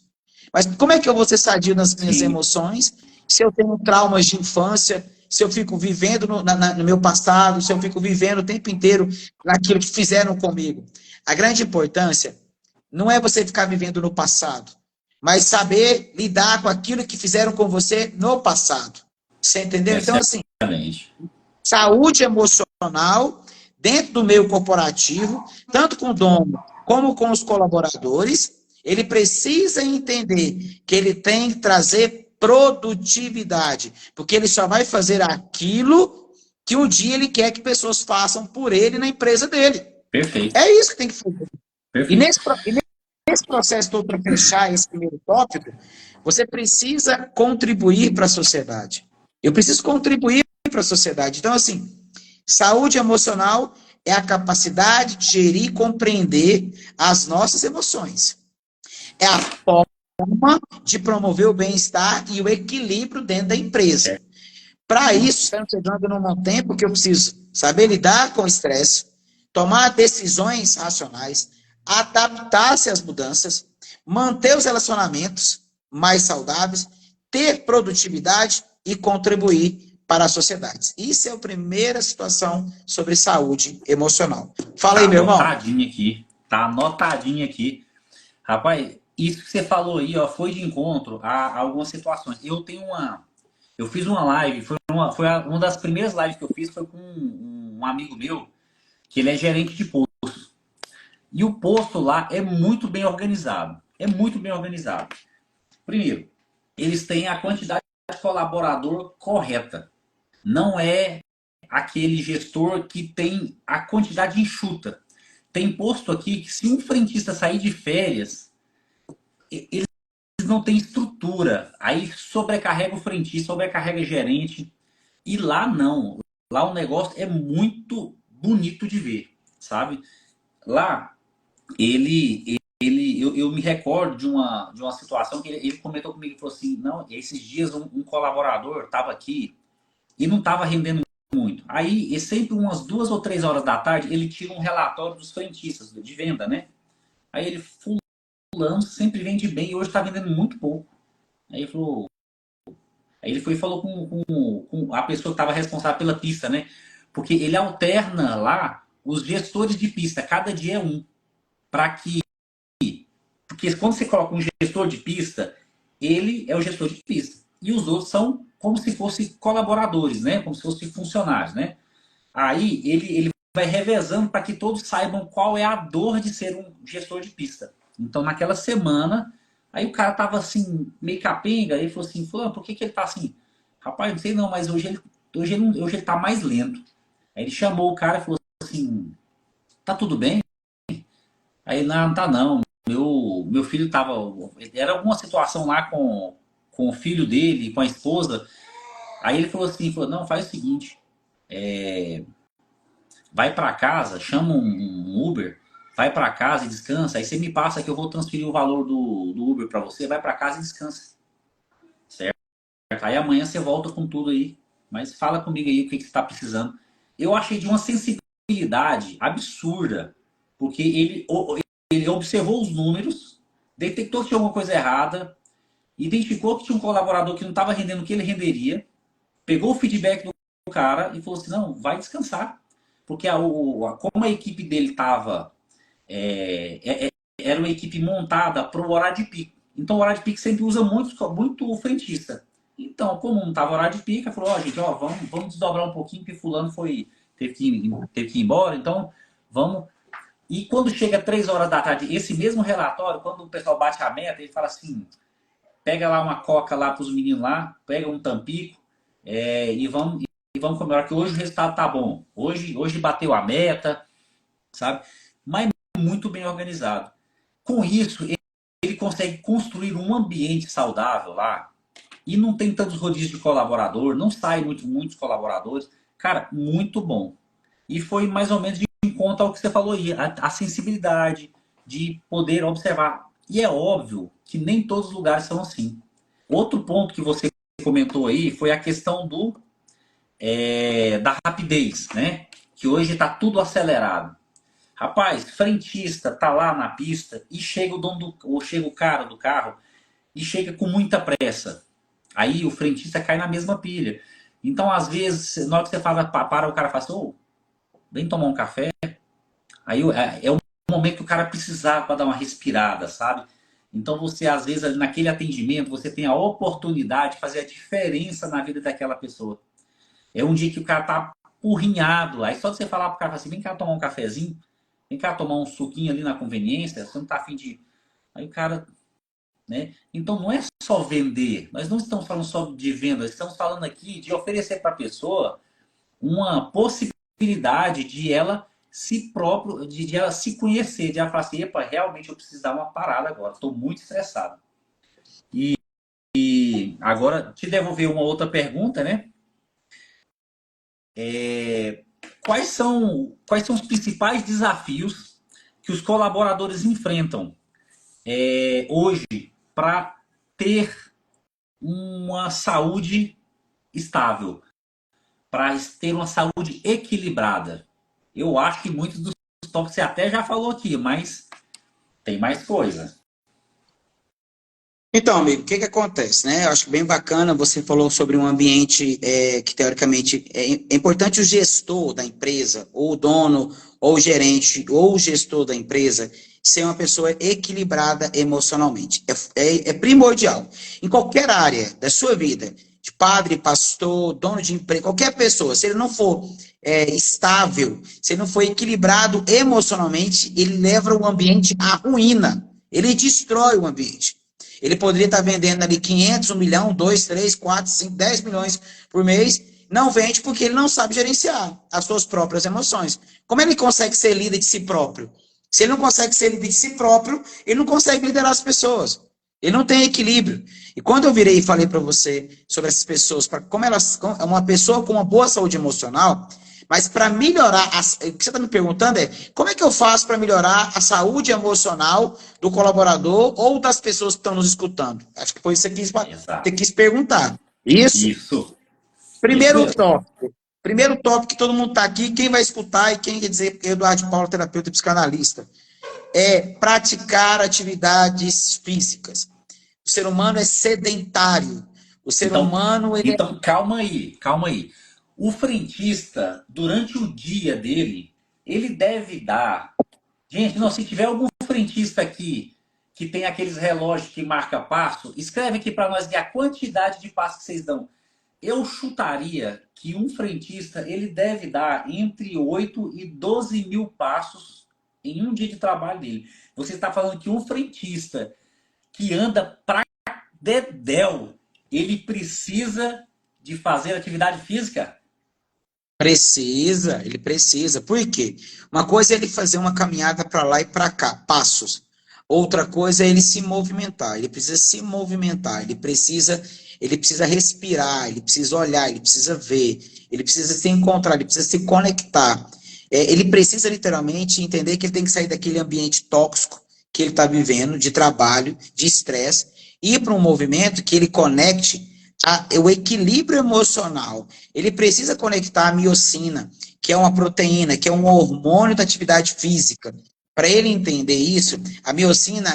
Mas como é que eu vou ser sadio nas minhas emoções se eu tenho traumas de infância, se eu fico vivendo no meu passado, se eu fico vivendo o tempo inteiro naquilo que fizeram comigo? A grande importância não é você ficar vivendo no passado, mas saber lidar com aquilo que fizeram com você no passado. Você entendeu? Então, assim, saúde emocional dentro do meio corporativo, tanto com o dono como com os colaboradores, ele precisa entender que ele tem que trazer produtividade, porque ele só vai fazer aquilo que um dia ele quer que pessoas façam por ele na empresa dele. Perfeito. É isso que tem que fazer. Perfeito. E nesse processo todo, para fechar esse primeiro tópico, você precisa contribuir para a sociedade. Eu preciso contribuir para a sociedade. Então, assim, saúde emocional é a capacidade de gerir e compreender as nossas emoções. É a forma de promover o bem-estar e o equilíbrio dentro da empresa. Para isso, estamos chegando num tempo que eu preciso saber lidar com o estresse, tomar decisões racionais, adaptar-se às mudanças, manter os relacionamentos mais saudáveis, ter produtividade e contribuir para a sociedade. Isso é a primeira situação sobre saúde emocional. Fala aí, meu irmão. Tá anotadinho aqui. Rapaz, isso que você falou aí, ó, foi de encontro a algumas situações. Eu fiz uma live, foi uma das primeiras lives que eu fiz, foi com um amigo meu, que ele é gerente de posto. E o posto lá é muito bem organizado. É muito bem organizado. Primeiro, eles têm a quantidade de colaborador correta. Não é aquele gestor que tem a quantidade enxuta. Tem posto aqui que se um frentista sair de férias, eles não têm estrutura. Aí sobrecarrega o frentista, sobrecarrega o gerente. E lá não. Lá o negócio é muito bonito de ver, sabe? Lá, eu me recordo de uma situação que ele comentou comigo e falou assim, não, esses dias um colaborador estava aqui e não estava rendendo muito. Aí, sempre umas 2 ou 3 horas da tarde, ele tira um relatório dos frentistas de venda, né? Aí ele, fulano sempre vende bem e hoje está vendendo muito pouco. Aí ele falou... Aí ele foi e falou com a pessoa que estava responsável pela pista, né? Porque ele alterna lá os gestores de pista, cada dia é um. Para que... Porque quando você coloca um gestor de pista, ele é o gestor de pista. E os outros são como se fossem colaboradores, né? Como se fossem funcionários, né? Aí ele vai revezando para que todos saibam qual é a dor de ser um gestor de pista. Então, naquela semana, aí o cara tava assim, meio capenga, aí ele falou assim, fulano, por que ele tá assim? Rapaz, não sei não, mas hoje ele tá mais lento. Aí ele chamou o cara e falou assim, tá tudo bem? Aí ele, não tá não. Meu filho tava... Era alguma situação lá com o filho dele, com a esposa. Aí ele falou assim, não, faz o seguinte, vai para casa, chama um Uber, vai para casa e descansa, aí você me passa que eu vou transferir o valor do Uber para você, vai para casa e descansa. Certo? Aí amanhã você volta com tudo aí, mas fala comigo aí o que você está precisando. Eu achei de uma sensibilidade absurda, porque ele observou os números, detectou que tinha alguma coisa errada, identificou que tinha um colaborador que não estava rendendo o que ele renderia, pegou o feedback do cara e falou assim, não, vai descansar. Porque como a equipe dele estava... era uma equipe montada para o horário de pico. Então o horário de pico sempre usa muito frentista. Então, como não estava horário de pico, ele falou, gente, vamos desdobrar um pouquinho, porque fulano teve que ir embora, então vamos... E quando chega 3 horas da tarde, esse mesmo relatório, quando o pessoal bate a meta, ele fala assim, pega lá uma coca lá para os meninos lá, pega um tampico, e vamos comemorar que hoje o resultado tá bom. Hoje bateu a meta, sabe? mas muito bem organizado. Com isso, ele consegue construir um ambiente saudável lá e não tem tantos rodízios de colaborador, não sai muitos colaboradores. Cara, muito bom. E foi mais ou menos de conta ao que você falou aí, a sensibilidade de poder observar. E é óbvio que nem todos os lugares são assim. Outro ponto que você comentou aí foi a questão da rapidez, né? Que hoje está tudo acelerado. Rapaz, frentista tá lá na pista e chega o dono ou chega o cara do carro e chega com muita pressa. Aí o frentista cai na mesma pilha. Então, às vezes, na hora que você fala, para o cara fala assim, ô, vem tomar um café. Aí é o momento que o cara precisava para dar uma respirada, sabe? Então você, às vezes, ali naquele atendimento, você tem a oportunidade de fazer a diferença na vida daquela pessoa. É um dia que o cara tá urrinhado. Aí só de você falar pro cara assim, vem cá tomar um cafezinho, vem cá tomar um suquinho ali na conveniência, você não tá afim de. Aí o cara. Né? Então não é só vender. Nós não estamos falando só de venda, nós estamos falando aqui de oferecer para a pessoa uma possibilidade de ela se próprio, de ela se conhecer, de ela falar assim, epa, realmente eu preciso dar uma parada agora, estou muito estressado. E agora, te devolver uma outra pergunta, né? Quais são os principais desafios que os colaboradores enfrentam hoje para ter uma saúde estável, para ter uma saúde equilibrada? Eu acho que muitos dos tópicos você até já falou aqui, mas tem mais coisa. Então, amigo, o que que acontece, né? Eu acho bem bacana, você falou sobre um ambiente que, teoricamente, é importante o gestor da empresa, ou o dono, ou o gerente, ou o gestor da empresa, ser uma pessoa equilibrada emocionalmente. É primordial. Em qualquer área da sua vida, de padre, pastor, dono de empresa, qualquer pessoa, se ele não for estável, se ele não for equilibrado emocionalmente, ele leva o ambiente à ruína. Ele destrói o ambiente. Ele poderia estar vendendo ali 500, 1 milhão, 2, 3, 4, 5, 10 milhões por mês. Não vende porque ele não sabe gerenciar as suas próprias emoções. Como ele consegue ser líder de si próprio? Se ele não consegue ser líder de si próprio, ele não consegue liderar as pessoas. Ele não tem equilíbrio. E quando eu virei e falei para você sobre essas pessoas, como elas, uma pessoa com uma boa saúde emocional, mas para melhorar, o que você está me perguntando é, como é que eu faço para melhorar a saúde emocional do colaborador ou das pessoas que estão nos escutando? Acho que foi isso que você quis perguntar. Isso? Isso. Isso Primeiro mesmo. tópico. Primeiro tópico que todo mundo está aqui, quem vai escutar e quem quer dizer, Eduardo de Paula, terapeuta e psicanalista, é praticar atividades físicas. O ser humano é sedentário. O ser Então, humano, ele então calma aí, calma aí. O frentista, durante o dia dele, ele deve dar. Gente, não, se tiver algum frentista aqui que tem aqueles relógios que marca passo, escreve aqui para nós a quantidade de passos que vocês dão. Eu chutaria que um frentista ele deve dar entre 8 e 12 mil passos em um dia de trabalho dele. Você está falando que um frentista que anda pra dedéu, ele precisa de fazer atividade física? precisa, ele precisa. Por quê? Uma coisa é ele fazer uma caminhada para lá e para cá, passos. Outra coisa é ele se movimentar. Ele precisa se movimentar, ele precisa respirar, ele precisa olhar, ele precisa ver, ele precisa se encontrar, ele precisa se conectar. Ele precisa literalmente entender que ele tem que sair daquele ambiente tóxico que ele está vivendo, de trabalho, de estresse, e ir para um movimento que ele conecte o equilíbrio emocional. Ele precisa conectar a miocina, que é uma proteína, que é um hormônio da atividade física. Para ele entender isso, a miocina,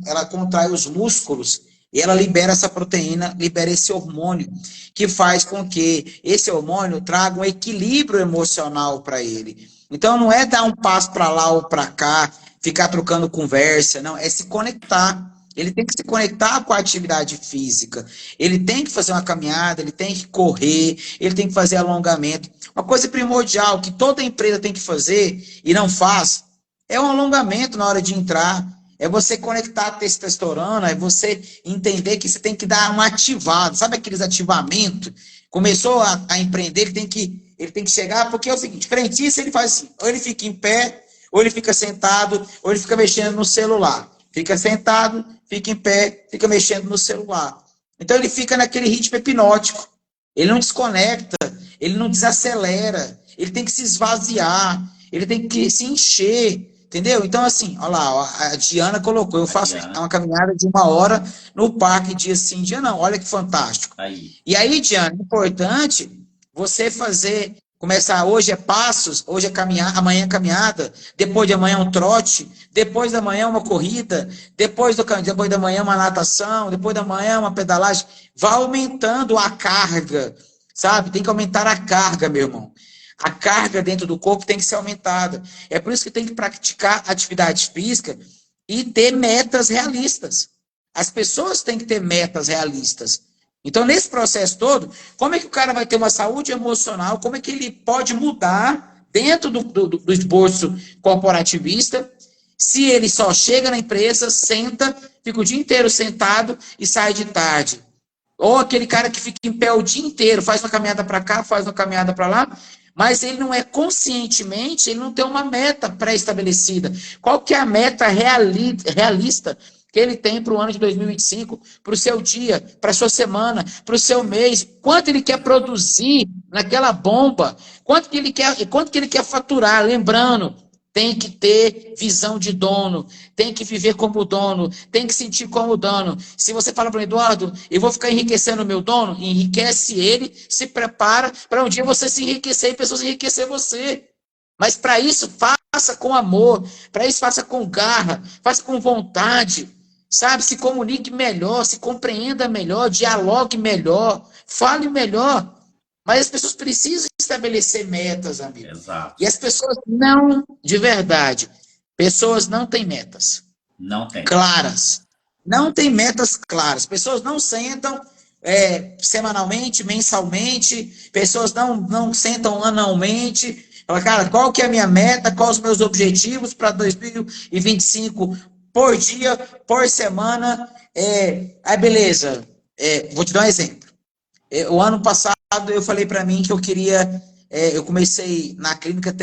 ela contrai os músculos e ela libera essa proteína, libera esse hormônio, que faz com que esse hormônio traga um equilíbrio emocional para ele. Então, não é dar um passo para lá ou para cá, ficar trocando conversa, não, é se conectar. Ele tem que se conectar com a atividade física. Ele tem que fazer uma caminhada, ele tem que correr, ele tem que fazer alongamento. Uma coisa primordial que toda empresa tem que fazer e não faz é um alongamento na hora de entrar. É você conectar a testosterona, é você entender que você tem que dar uma ativada. Sabe aqueles ativamentos? Começou a empreender, ele tem que chegar, porque é o seguinte, frentista ele faz assim, ou ele fica em pé, ou ele fica sentado, ou ele fica mexendo no celular. Fica sentado, fica em pé, fica mexendo no celular. Então ele fica naquele ritmo hipnótico. Ele não desconecta, ele não desacelera, ele tem que se esvaziar, ele tem que se encher, entendeu? Então, assim, olha lá, ó, a Diana colocou, eu faço uma caminhada de 1 hora no parque dia sim, dia não, olha que fantástico. E aí, Diana, é importante você fazer, começar, hoje é passos, hoje é caminhar, amanhã é caminhada, depois de amanhã um trote, depois da manhã uma corrida, depois da manhã uma natação, depois da manhã uma pedalagem, vai aumentando a carga, sabe? Tem que aumentar a carga, meu irmão. A carga dentro do corpo tem que ser aumentada. É por isso que tem que praticar atividade física e ter metas realistas. As pessoas têm que ter metas realistas. Então, nesse processo todo, como é que o cara vai ter uma saúde emocional? Como é que ele pode mudar dentro do esboço corporativista se ele só chega na empresa, senta, fica o dia inteiro sentado e sai de tarde? Ou aquele cara que fica em pé o dia inteiro, faz uma caminhada para cá, faz uma caminhada para lá, mas ele não é conscientemente, ele não tem uma meta pré-estabelecida. Qual que é a meta realista que ele tem para o ano de 2025, para o seu dia, para a sua semana, para o seu mês? Quanto ele quer produzir naquela bomba? Quanto que ele quer faturar? Lembrando, tem que ter visão de dono, tem que viver como dono, tem que sentir como dono. Se você fala para o Eduardo, eu vou ficar enriquecendo o meu dono, enriquece ele, se prepara para um dia você se enriquecer e pessoas enriquecer você. Mas para isso, faça com amor, para isso, faça com garra, faça com vontade, sabe? Se comunique melhor, se compreenda melhor, dialogue melhor, fale melhor. Mas as pessoas precisam estabelecer metas, amigo. Exato. E as pessoas não, de verdade, pessoas não têm metas. Não tem. Claras. Não tem metas claras. Pessoas não sentam semanalmente, mensalmente, pessoas não sentam anualmente. Fala, cara, qual que é a minha meta, quais os meus objetivos para 2025 por dia, por semana? Aí, beleza. Vou te dar um exemplo. O ano passado eu falei para mim que eu queria, eu comecei na clínica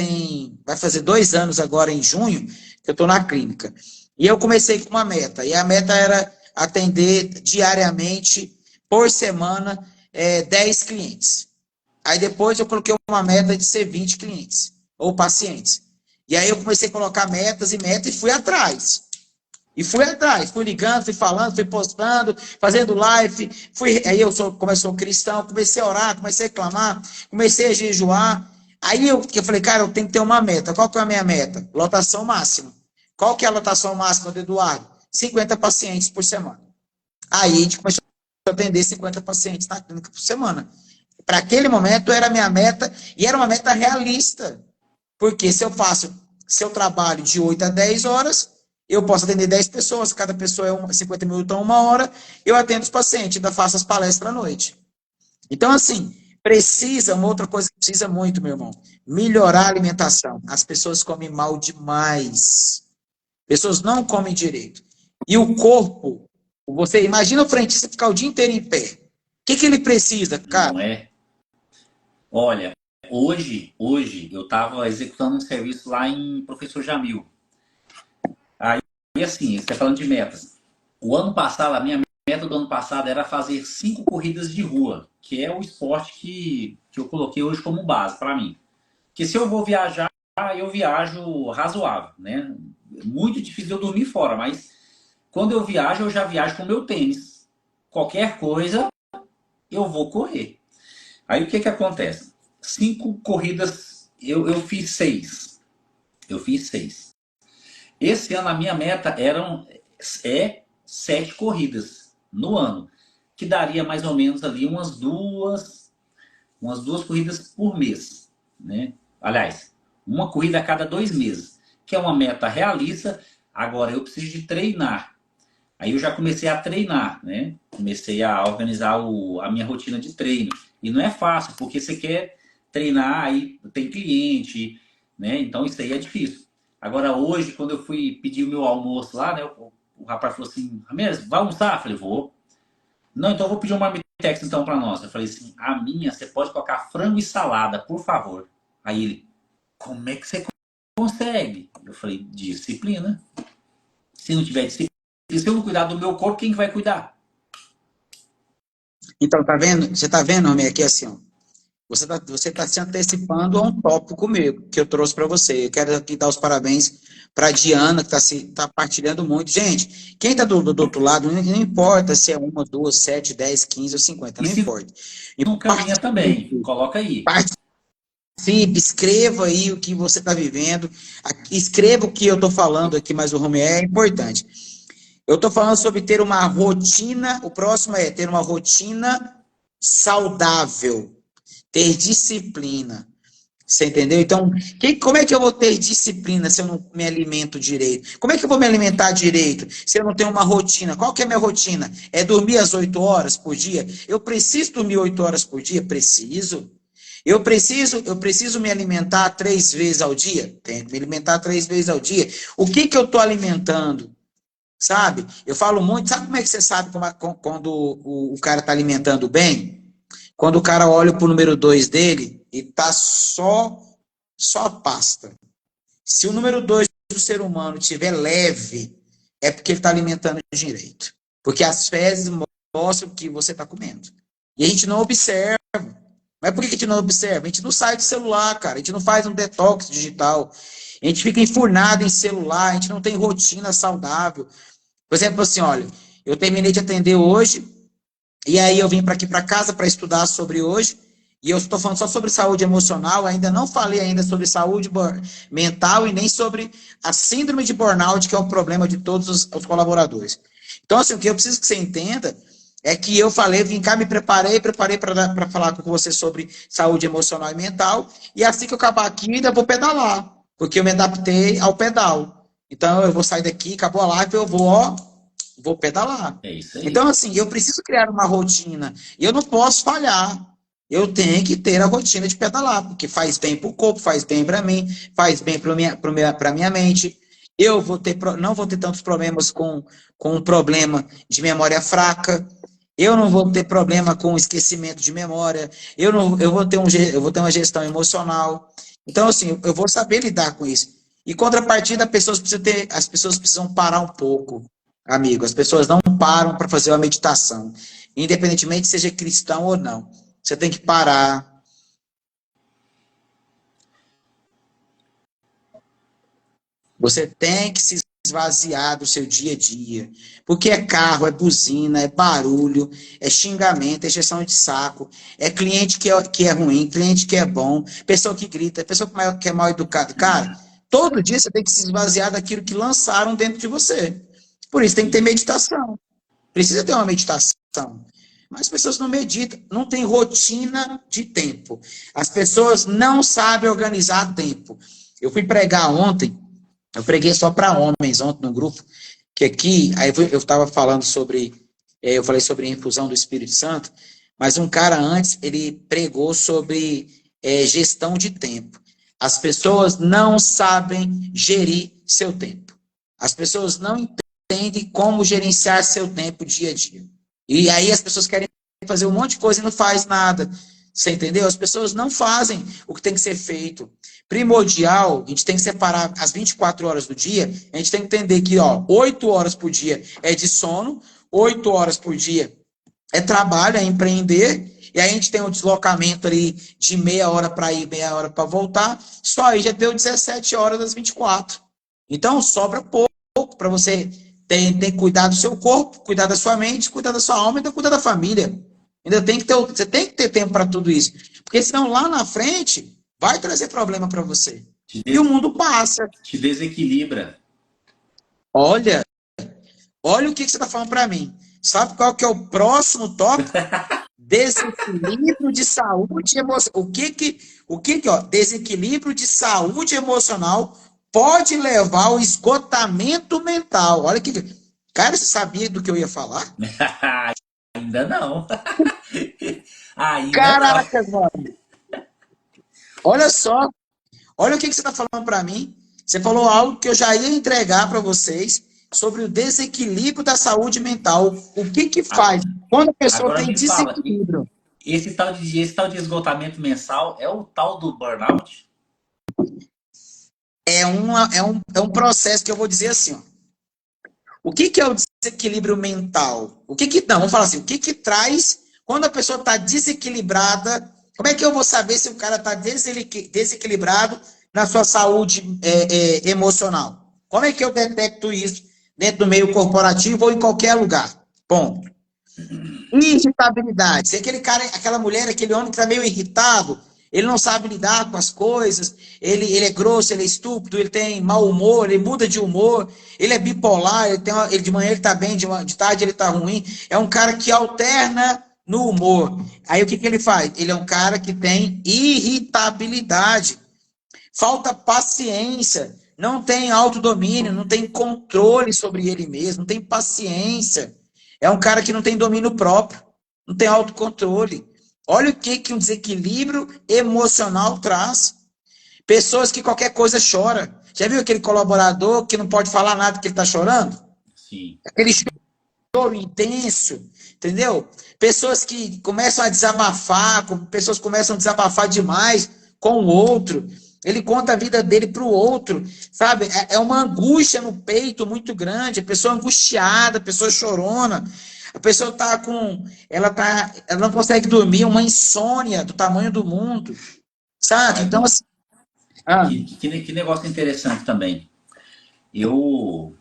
vai fazer 2 anos agora em junho que eu estou na clínica. E eu comecei com uma meta, e a meta era atender diariamente, por semana, 10 clientes. Aí depois eu coloquei uma meta de ser 20 clientes, ou pacientes. E aí eu comecei a colocar metas e fui atrás. Fui ligando, fui falando, fui postando, fazendo live. Aí como eu sou cristão, comecei a orar, comecei a clamar, comecei a jejuar. Aí eu falei, cara, eu tenho que ter uma meta. Qual que é a minha meta? Lotação máxima. Qual que é a lotação máxima do Eduardo? 50 pacientes por semana. Aí a gente começou a atender 50 pacientes na clínica por semana. Para aquele momento era a minha meta, e era uma meta realista. Porque se eu trabalho de 8 a 10 horas, eu posso atender 10 pessoas, cada pessoa é 50 minutos a 1 hora, eu atendo os pacientes, ainda faço as palestras à noite. Então, assim, uma outra coisa que precisa muito, meu irmão, melhorar a alimentação. As pessoas comem mal demais. Pessoas não comem direito. E o corpo, você imagina o frentista ficar o dia inteiro em pé. O que ele precisa, cara? Não é? Olha, hoje eu estava executando um serviço lá em Professor Jamil. E assim, você está falando de metas. O ano passado, a minha meta do ano passado era fazer 5 corridas de rua, que é o esporte que eu coloquei hoje como base para mim. Porque se eu vou viajar, eu viajo razoável, né? Muito difícil eu dormir fora, mas quando eu já viajo com o meu tênis. Qualquer coisa, eu vou correr. Aí o que acontece? 5 corridas, eu fiz 6. Eu fiz 6. Esse ano a minha meta é 7 corridas no ano, que daria mais ou menos ali umas duas corridas por mês, né? Aliás, uma corrida a cada 2 meses, que é uma meta realista. Agora eu preciso de treinar. Aí eu já comecei a treinar, né? Comecei a organizar a minha rotina de treino. E não é fácil, porque você quer treinar, aí tem cliente, né? Então isso aí é difícil. Agora hoje, quando eu fui pedir o meu almoço lá, né? O rapaz falou assim, Ramires, vai almoçar? Eu falei, vou. Não, então eu vou pedir uma marmitex então para nós. Eu falei assim, a minha, você pode colocar frango e salada, por favor. Aí ele, como é que você consegue? Eu falei, disciplina. Se não tiver disciplina, se eu não cuidar do meu corpo, quem vai cuidar? Então, tá vendo? Você tá vendo, homem, aqui assim, ó. Você tá se antecipando a um tópico meu, que eu trouxe para você. Eu quero aqui dar os parabéns para a Diana, que tá partilhando muito. Gente, quem tá do outro lado, não importa se é uma, duas, 7, 10, 15 ou 50, E não se importa. não caminha também, Participe, coloca aí. participe, escreva aí o que você está vivendo, escreva o que eu estou falando aqui, mas o Romeu é importante. Eu estou falando sobre ter uma rotina, o próximo é ter uma rotina saudável, ter disciplina. Você entendeu? Então, como é que eu vou ter disciplina se eu não me alimento direito? Como é que eu vou me alimentar direito se eu não tenho uma rotina? Qual que é a minha rotina? É dormir às 8 horas por dia? Eu preciso dormir 8 horas por dia? Preciso. Eu preciso me alimentar 3 vezes ao dia? Tenho que me alimentar 3 vezes ao dia. O que eu estou alimentando? Sabe? Eu falo muito, sabe como é que você sabe quando o cara está alimentando bem? Quando o cara olha pro número 2 dele e tá só pasta. Se o número 2 do ser humano tiver leve, é porque ele está alimentando direito. Porque as fezes mostram que você está comendo. E a gente não observa. Mas por que a gente não observa? A gente não sai do celular, cara. A gente não faz um detox digital. A gente fica enfurnado em celular. A gente não tem rotina saudável. Por exemplo, assim, olha, eu terminei de atender hoje, e aí eu vim para aqui para casa para estudar sobre hoje, e eu estou falando só sobre saúde emocional, ainda não falei ainda sobre saúde mental e nem sobre a síndrome de burnout, que é o problema de todos os colaboradores. Então, assim, o que eu preciso que você entenda é que eu falei, vim cá, me preparei para falar com você sobre saúde emocional e mental, e assim que eu acabar aqui, ainda vou pedalar, porque eu me adaptei ao pedal. Então, eu vou sair daqui, acabou a live, eu vou pedalar. É isso Então, aí. assim, eu preciso criar uma rotina. E eu não posso falhar. Eu tenho que ter a rotina de pedalar, porque faz bem para o corpo, faz bem para mim, faz bem para minha mente. Eu não vou ter tantos problemas com um problema de memória fraca. Eu não vou ter problema com esquecimento de memória. Eu vou ter uma gestão emocional. Então, assim, eu vou saber lidar com isso. E contrapartida, as pessoas precisam parar um pouco, amigo. As pessoas não param para fazer uma meditação, independentemente seja cristão ou não. Você tem que parar. Você tem que se esvaziar do seu dia a dia. Porque é carro, é buzina, é barulho, é xingamento, é gestão de saco, é cliente que é ruim, cliente que é bom, pessoa que grita, pessoa que é mal educado. Cara, todo dia você tem que se esvaziar daquilo que lançaram dentro de você. Por isso tem que ter Isso. meditação. Precisa ter uma meditação. Mas as pessoas não meditam, não tem rotina de tempo. As pessoas não sabem organizar tempo. Eu fui pregar ontem, eu preguei só para homens ontem no grupo, que aqui, aí eu estava falando sobre, eu falei sobre a infusão do Espírito Santo, mas um cara antes, ele pregou sobre gestão de tempo. As pessoas não sabem gerir seu tempo. As pessoas não entendem como gerenciar seu tempo dia a dia. E aí as pessoas querem fazer um monte de coisa e não faz nada. Você entendeu? As pessoas não fazem o que tem que ser feito. Primordial, a gente tem que separar as 24 horas do dia, a gente tem que entender que, 8 horas por dia é de sono, 8 horas por dia é trabalho, é empreender, e aí a gente tem um deslocamento ali de meia hora para ir, meia hora para voltar, só aí já deu 17 horas das 24. Então, sobra pouco para você tem que cuidar do seu corpo, cuidar da sua mente, cuidar da sua alma e ainda cuidar da família. Você tem que ter tempo para tudo isso. Porque senão lá na frente vai trazer problema para você. Te, E o des mundo passa. te desequilibra. Olha, olha o que você está falando para mim. Sabe qual que é o próximo tópico? Desequilíbrio de saúde emocional. Desequilíbrio de saúde emocional pode levar ao esgotamento mental. Olha que. Cara, você sabia do que eu ia falar? Ainda não. Ainda não. Caraca, mano. Olha só. Olha o que você está falando para mim. Você falou algo que eu já ia entregar para vocês sobre o desequilíbrio da saúde mental. O que faz quando a pessoa Agora tem me fala, desequilíbrio? esse tal de esgotamento mensal é o tal do burnout? é um processo que eu vou dizer assim, ó. O que é o desequilíbrio mental? Não, vamos falar assim, o que que traz quando a pessoa está desequilibrada? Como é que eu vou saber se o cara está desequilibrado na sua saúde emocional? Como é que eu detecto isso dentro do meio corporativo ou em qualquer lugar? Ponto. Irritabilidade. Se aquele cara, aquela mulher, aquele homem que está meio irritado, ele não sabe lidar com as coisas, ele é grosso, ele é estúpido, ele tem mau humor, ele muda de humor, ele é bipolar, ele de manhã ele está bem, de tarde ele está ruim. É um cara que alterna no humor. Aí o que, que ele faz? Ele é um cara que tem irritabilidade, falta paciência, não tem autodomínio, não tem controle sobre ele mesmo, não tem paciência. É um cara que não tem domínio próprio, não tem autocontrole. Olha o que um desequilíbrio emocional traz. Pessoas que qualquer coisa chora. Já viu aquele colaborador que não pode falar nada que ele está chorando? Sim. Aquele choro intenso, entendeu? Pessoas que começam a desabafar, pessoas começam a desabafar demais com o outro. Ele conta a vida dele para o outro, sabe? É uma angústia no peito muito grande, a pessoa angustiada, a pessoa chorona, a pessoa tá com, ela não consegue dormir, uma insônia do tamanho do mundo, sabe? Rapaz, Então, assim, ah, que negócio interessante também. Eu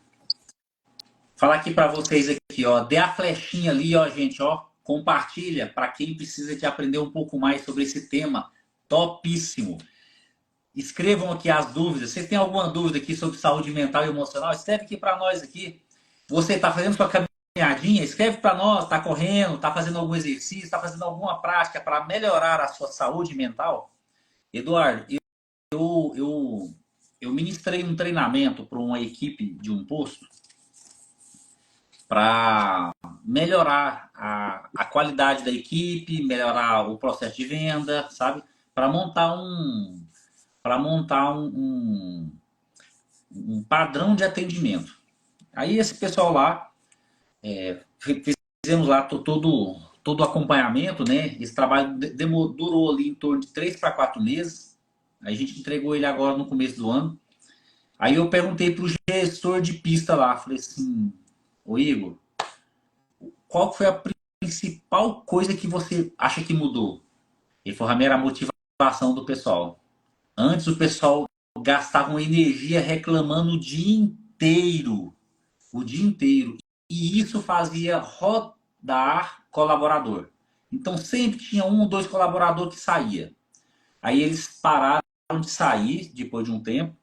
falar aqui para vocês aqui, ó, dê a flechinha ali, ó, gente, ó, compartilha para quem precisa de aprender um pouco mais sobre esse tema topíssimo. Escrevam aqui as dúvidas. Vocês têm alguma dúvida aqui sobre saúde mental e emocional? Escreve aqui para nós aqui. Você está fazendo sua caminhadinha? Escreve para nós. Está correndo? Está fazendo algum exercício? Está fazendo alguma prática para melhorar a sua saúde mental? Eduardo, eu ministrei um treinamento para uma equipe de um posto para melhorar a qualidade da equipe, melhorar o processo de venda, sabe? Para montar um padrão de atendimento. Aí esse pessoal lá, fizemos lá todo o acompanhamento, né? Esse trabalho durou ali em torno de 3 para 4 meses. Aí a gente entregou ele agora no começo do ano. Aí eu perguntei para o gestor de pista lá, falei assim, ô Igor, qual foi a principal coisa que você acha que mudou? Ele falou, Ramiro, a motivação do pessoal. Antes o pessoal gastava uma energia reclamando o dia inteiro. O dia inteiro. E isso fazia rodar colaborador. Então sempre tinha um ou dois colaboradores que saía. Aí eles pararam de sair depois de um tempo.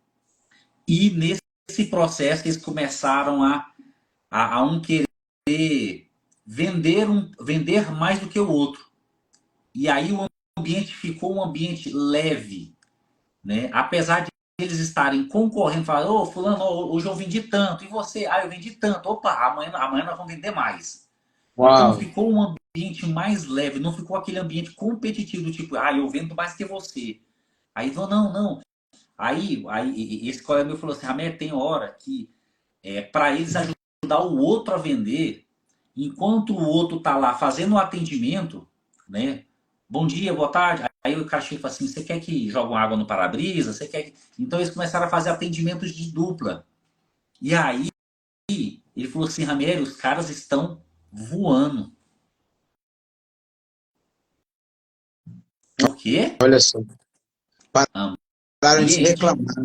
E nesse processo eles começaram a um querer vender mais do que o outro. E aí o ambiente ficou um ambiente leve, né? Apesar de eles estarem concorrendo, falando, ô fulano, hoje eu vendi tanto, e você? Ah, eu vendi tanto, opa, amanhã nós vamos vender mais. Então uau, ficou um ambiente mais leve, não ficou aquele ambiente competitivo, do tipo, ah, eu vendo mais que você. Aí falou, não, não. Aí esse colega meu falou assim, Ramé, tem hora que para eles ajudar o outro a vender, enquanto o outro tá lá fazendo o atendimento, né? Bom dia, boa tarde. Aí o cara chega e fala assim: você quer que jogue uma água no para-brisa? Você quer que... Então eles começaram a fazer atendimentos de dupla. E aí ele falou assim: Ramieri, os caras estão voando. Por quê? olha só, pararam de Ambiente. reclamar.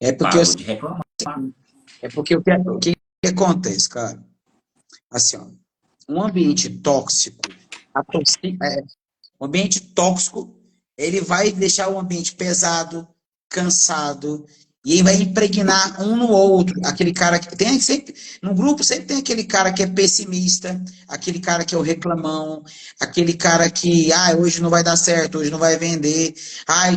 É porque, Parou de reclamar. o que acontece, cara? Assim, ó, um ambiente tóxico, um ambiente tóxico, ele vai deixar o ambiente pesado, cansado, e aí vai impregnar um no outro. Aquele cara que tem sempre, no grupo sempre tem aquele cara que é pessimista, aquele cara que é o reclamão, aquele cara que, hoje não vai dar certo, hoje não vai vender,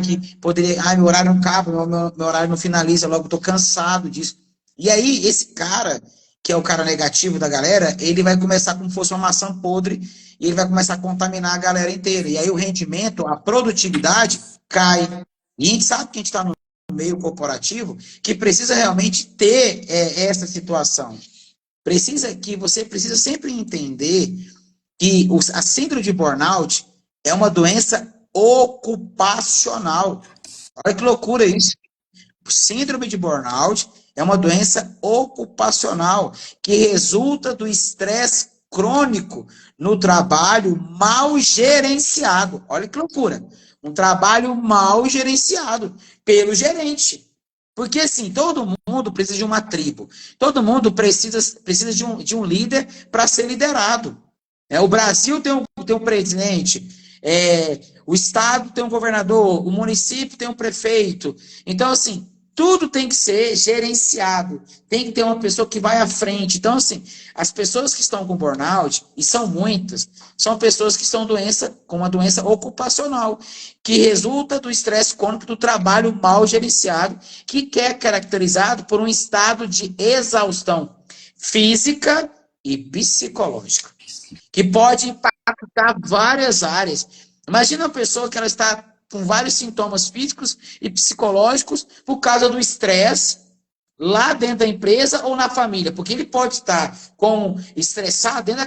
que poderia, meu horário não cabe, meu horário não finaliza, logo estou cansado disso. E aí, esse cara, que é o cara negativo da galera, ele vai começar como se fosse uma maçã podre e ele vai começar a contaminar a galera inteira. E aí o rendimento, a produtividade cai. E a gente sabe que a gente está no meio corporativo que precisa realmente ter essa situação. Você precisa sempre entender que a síndrome de burnout é uma doença ocupacional. Olha que loucura isso. Síndrome de burnout é uma doença ocupacional que resulta do estresse crônico no trabalho mal gerenciado. Olha que loucura. Um trabalho mal gerenciado pelo gerente. Porque, assim, todo mundo precisa de uma tribo. Todo mundo precisa de um líder para ser liderado. O Brasil tem um presidente, o Estado tem um governador, o município tem um prefeito. Então, assim, tudo tem que ser gerenciado. Tem que ter uma pessoa que vai à frente. Então, assim, as pessoas que estão com burnout, e são muitas, são pessoas que estão com uma doença ocupacional, que resulta do estresse crônico do trabalho mal gerenciado, que é caracterizado por um estado de exaustão física e psicológica, que pode impactar várias áreas. Imagina uma pessoa que ela está com vários sintomas físicos e psicológicos por causa do estresse lá dentro da empresa ou na família, porque ele pode estar estressado dentro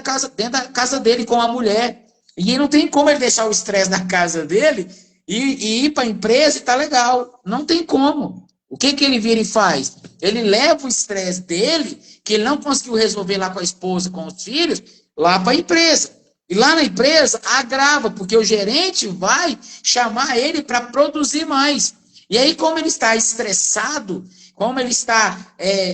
da casa dele com a mulher, e não tem como ele deixar o estresse na casa dele e ir para a empresa e tá legal. Não tem como. O que ele vira e faz? Ele leva o estresse dele, que ele não conseguiu resolver lá com a esposa, com os filhos, lá para a empresa. E lá na empresa agrava, porque o gerente vai chamar ele para produzir mais. E aí, como ele está estressado, como ele está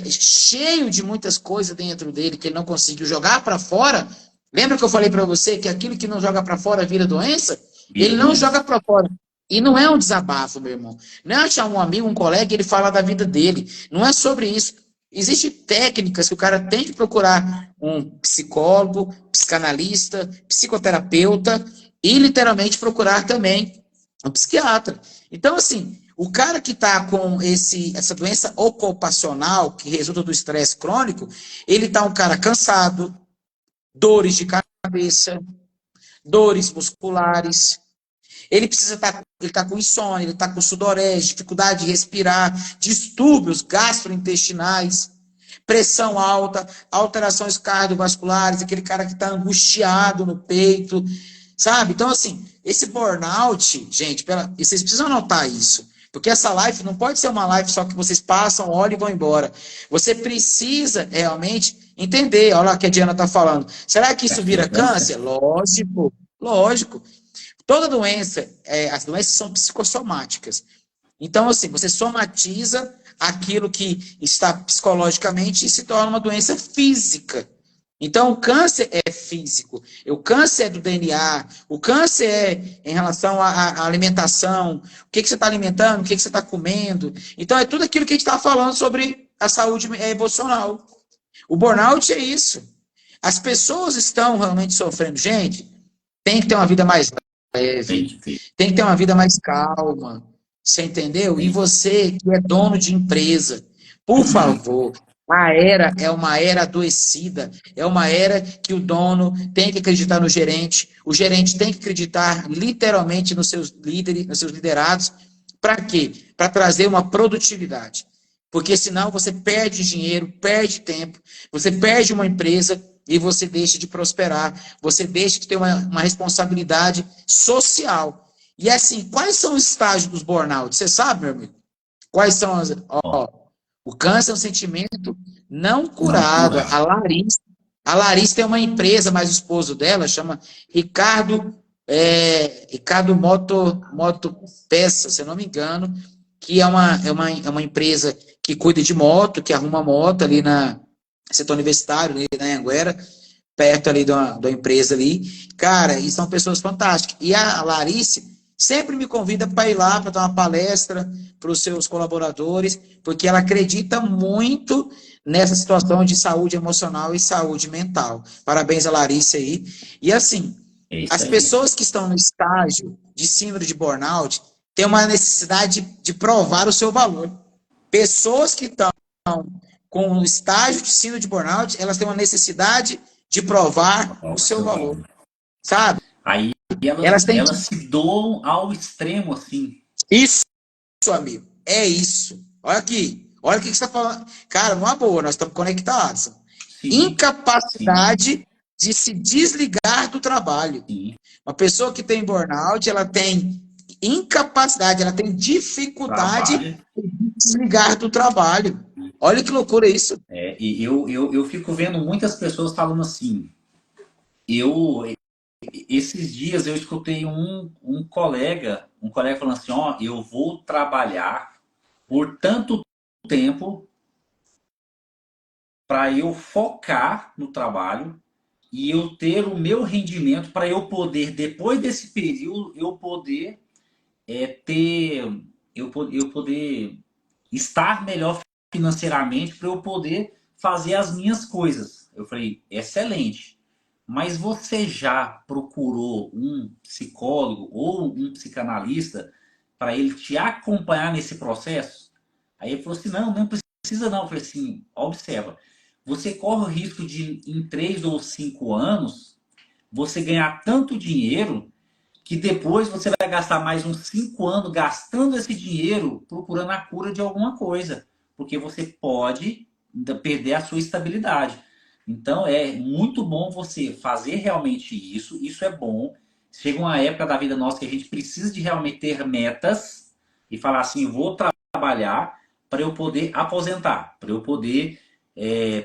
cheio de muitas coisas dentro dele que ele não conseguiu jogar para fora, lembra que eu falei para você que aquilo que não joga para fora vira doença? Ele não joga para fora. E não é um desabafo, meu irmão. Não é achar um amigo, um colega e ele fala da vida dele. Não é sobre isso. Existem técnicas que o cara tem que procurar um psicólogo, psicanalista, psicoterapeuta e literalmente procurar também um psiquiatra. Então, assim, o cara que está com essa doença ocupacional que resulta do estresse crônico, ele está um cara cansado, dores de cabeça, dores musculares. Ele está com insônia, ele está com sudorese, dificuldade de respirar, distúrbios gastrointestinais, pressão alta, alterações cardiovasculares, aquele cara que está angustiado no peito, sabe? Então, assim, esse burnout, gente, vocês precisam anotar isso, porque essa live não pode ser uma live só que vocês passam, olham e vão embora. Você precisa realmente entender, olha lá o que a Diana está falando. Será que isso vira câncer? Lógico, lógico. Toda doença, as doenças são psicossomáticas. Então, assim, você somatiza aquilo que está psicologicamente e se torna uma doença física. Então, o câncer é físico, o câncer é do DNA, o câncer é em relação à alimentação, o que você está alimentando, o que você está comendo. Então, é tudo aquilo que a gente está falando sobre a saúde emocional. O burnout é isso. As pessoas estão realmente sofrendo. Gente, tem que ter uma vida mais leve, tem que ter uma vida mais calma, você entendeu? E você que é dono de empresa, por favor, a era é uma era adoecida, é uma era que o dono tem que acreditar no gerente, o gerente tem que acreditar literalmente nos seus líderes, nos seus liderados, para quê? Para trazer uma produtividade, porque senão você perde dinheiro, perde tempo, você perde uma empresa e você deixa de prosperar, você deixa de ter uma responsabilidade social. E assim, quais são os estágios dos burnout? Você sabe, meu amigo? Quais são as... o câncer é um sentimento não curado. A Larissa tem uma empresa, mas o esposo dela chama Ricardo Moto Peça, se eu não me engano, que é uma empresa que cuida de moto, que arruma moto ali na setor universitário, ali na Anhanguera, perto ali da empresa ali. Cara, e são pessoas fantásticas. E a Larissa sempre me convida para ir lá, para dar uma palestra para os seus colaboradores, porque ela acredita muito nessa situação de saúde emocional e saúde mental. Parabéns a Larissa aí. E assim, as pessoas que estão no estágio de síndrome de burnout têm uma necessidade de provar o seu valor. Pessoas que estão com o estágio de síndrome de burnout, elas têm uma necessidade de provar o seu valor, sabe? Aí elas se doam ao extremo, assim. Isso, amigo, é isso. Olha aqui, olha o que você está falando. Cara, numa boa, nós estamos conectados. Sim, incapacidade de se desligar do trabalho. Sim. Uma pessoa que tem burnout, ela tem incapacidade, ela tem dificuldade Trabalha. de desligar do trabalho. Olha que loucura isso. E eu fico vendo muitas pessoas falando assim. Eu, esses dias eu escutei um colega falando assim, ó, eu vou trabalhar por tanto tempo para eu focar no trabalho e eu ter o meu rendimento para eu poder, depois desse período, eu poder ter, eu poder estar melhor financeiramente para eu poder fazer as minhas coisas. Eu falei, excelente. Mas você já procurou um psicólogo ou um psicanalista para ele te acompanhar nesse processo? Aí ele falou assim, não, não precisa não. Eu falei assim, observa, você corre o risco de em 3 ou 5 anos você ganhar tanto dinheiro que depois você vai gastar mais uns 5 anos gastando esse dinheiro procurando a cura de alguma coisa, porque você pode perder a sua estabilidade. Então é muito bom você fazer realmente isso, isso é bom. Chega uma época da vida nossa que a gente precisa de realmente ter metas e falar assim, vou trabalhar para eu poder aposentar, para eu poder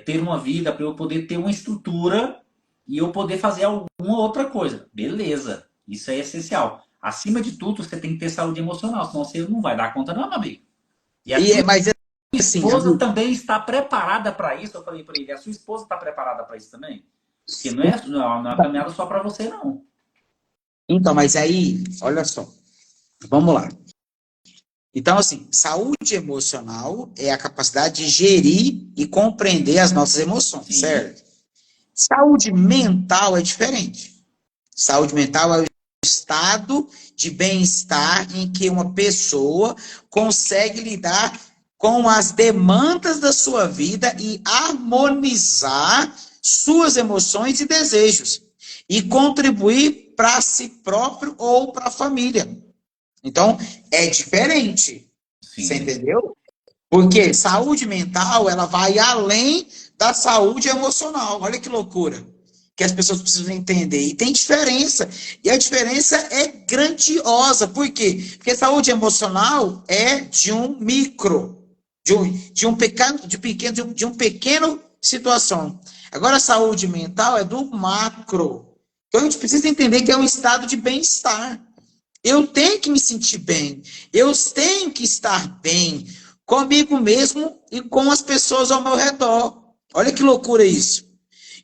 ter uma vida, para eu poder ter uma estrutura e eu poder fazer alguma outra coisa. Beleza, isso é essencial. Acima de tudo, você tem que ter saúde emocional, senão você não vai dar conta, não, meu amigo. E a sua Mas assim, esposa também está preparada para isso? Eu falei para ele, a sua esposa está preparada para isso também? Porque não é uma caminhada só para você, não. então, mas aí, olha só, vamos lá. Então, assim, saúde emocional é a capacidade de gerir e compreender as nossas emoções, Sim, certo? Saúde mental é diferente. Saúde mental é o estado de bem-estar em que uma pessoa consegue lidar com as demandas da sua vida e harmonizar suas emoções e desejos e contribuir para si próprio ou para a família. Então, é diferente. Você sim. entendeu? Porque saúde mental, ela vai além da saúde emocional. Olha que loucura. Que as pessoas precisam entender. E tem diferença. E a diferença é grandiosa. Por quê? Porque saúde emocional é de um micro, de um pequeno situação. Agora, a saúde mental é do macro. Então, a gente precisa entender que é um estado de bem-estar. Eu tenho que me sentir bem. Eu tenho que estar bem comigo mesmo e com as pessoas ao meu redor. Olha que loucura isso.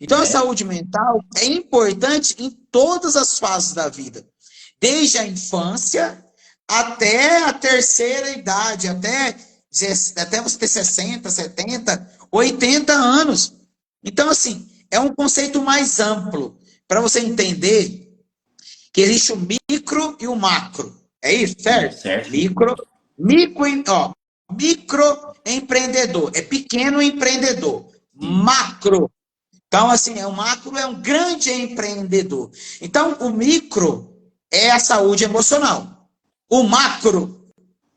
Então, a É, saúde mental é importante em todas as fases da vida, desde a infância até a terceira idade, até você ter 60, 70, 80 anos. Então, assim, é um conceito mais amplo para você entender que existe o micro e o macro. É isso, certo? certo? Microempreendedor. É pequeno empreendedor. Sim. Macro. Então, assim, o macro é um grande empreendedor. Então, o micro é a saúde emocional. O macro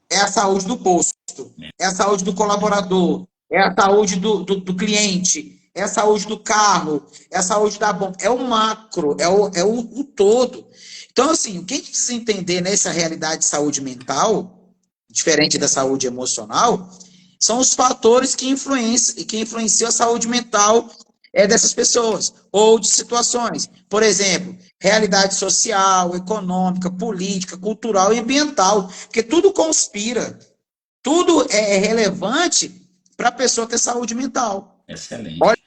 é a saúde do posto. É a saúde do colaborador. É a saúde do cliente. É a saúde do carro. É a saúde da bomba. É o macro. É o todo. Então, assim, o que a gente precisa entender nessa realidade de saúde mental, diferente da saúde emocional, são os fatores que influenciam a saúde mental dessas pessoas, ou de situações. Por exemplo, realidade social, econômica, política, cultural e ambiental, porque tudo conspira, tudo é relevante para a pessoa ter saúde mental. Excelente. Olha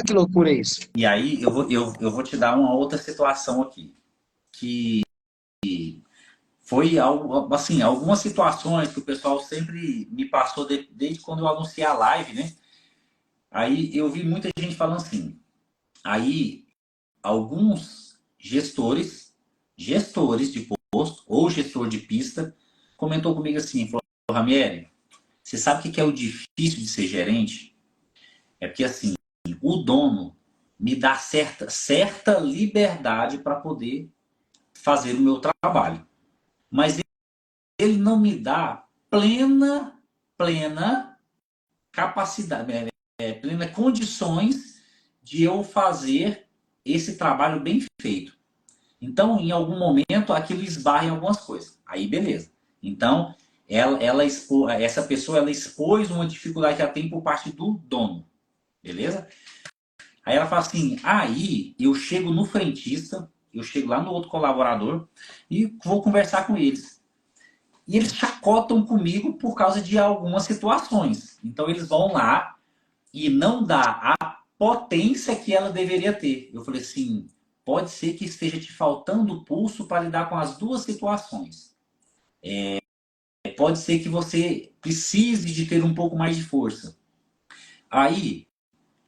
que loucura isso. E aí eu vou te dar uma outra situação aqui, que foi algo, assim, algumas situações que o pessoal sempre me passou desde quando eu anunciei a live, né? Aí eu vi muita gente falando assim. Aí alguns gestores de posto ou gestor de pista, comentou comigo assim, falou, Ramieri, você sabe o que é o difícil de ser gerente? É porque assim, o dono me dá certa liberdade para poder fazer o meu trabalho. Mas ele não me dá plena capacidade, plena condições de eu fazer esse trabalho bem feito. Então, em algum momento, aquilo esbarra em algumas coisas. Aí, beleza. Então, essa pessoa ela expôs uma dificuldade que ela tem por parte do dono. Beleza? Aí ela fala assim, aí eu chego no frentista, eu chego lá no outro colaborador e vou conversar com eles. E eles chacotam comigo por causa de algumas situações. Então eles vão lá e não dá a potência que ela deveria ter. Eu falei assim, pode ser que esteja te faltando pulso para lidar com as duas situações. Pode ser que você precise de ter um pouco mais de força. Aí,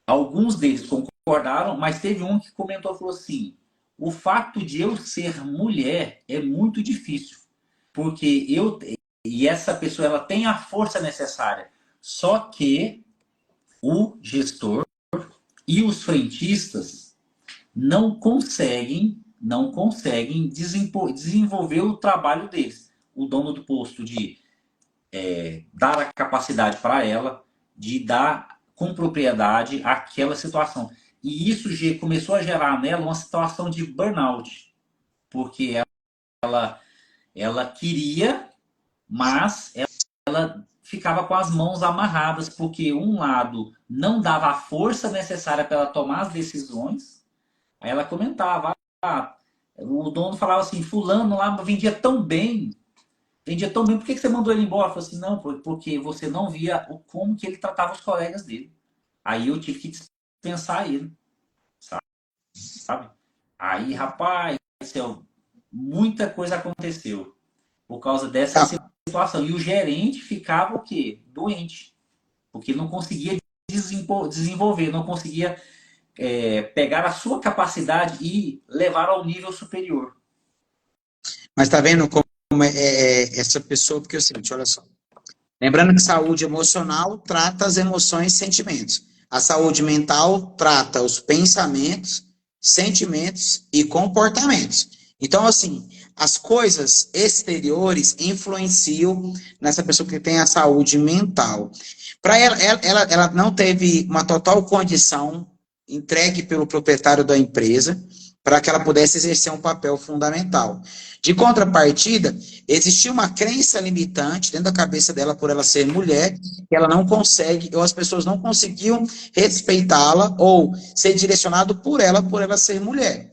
alguns deles concordaram, mas teve um que comentou, falou assim, o fato de eu ser mulher é muito difícil, porque e essa pessoa ela tem a força necessária, só que o gestor e os frentistas não conseguem desenvolver o trabalho deles. O dono do posto de dar a capacidade para ela, de dar com propriedade aquela situação. E isso começou a gerar nela uma situação de burnout, porque ela queria, mas ela ficava com as mãos amarradas, porque um lado não dava a força necessária para ela tomar as decisões. Aí ela comentava, o dono falava assim, fulano lá vendia tão bem, por que você mandou ele embora? Eu falei assim, não, porque você não via como que ele tratava os colegas dele. Aí eu tive que dispensar ele, sabe? Aí, rapaz, muita coisa aconteceu por causa dessa Tá. situação. E o gerente ficava o quê? Doente, porque não conseguia desenvolver, não conseguia pegar a sua capacidade e levar ao nível superior. Mas tá vendo como essa pessoa, porque é o seguinte, olha só. Lembrando que saúde emocional trata as emoções e sentimentos. A saúde mental trata os pensamentos, sentimentos e comportamentos. Então, assim, as coisas exteriores influenciam nessa pessoa que tem a saúde mental. Para ela não teve uma total condição entregue pelo proprietário da empresa para que ela pudesse exercer um papel fundamental. De contrapartida, existia uma crença limitante dentro da cabeça dela por ela ser mulher, que ela não consegue, ou as pessoas não conseguiam respeitá-la ou ser direcionado por ela ser mulher.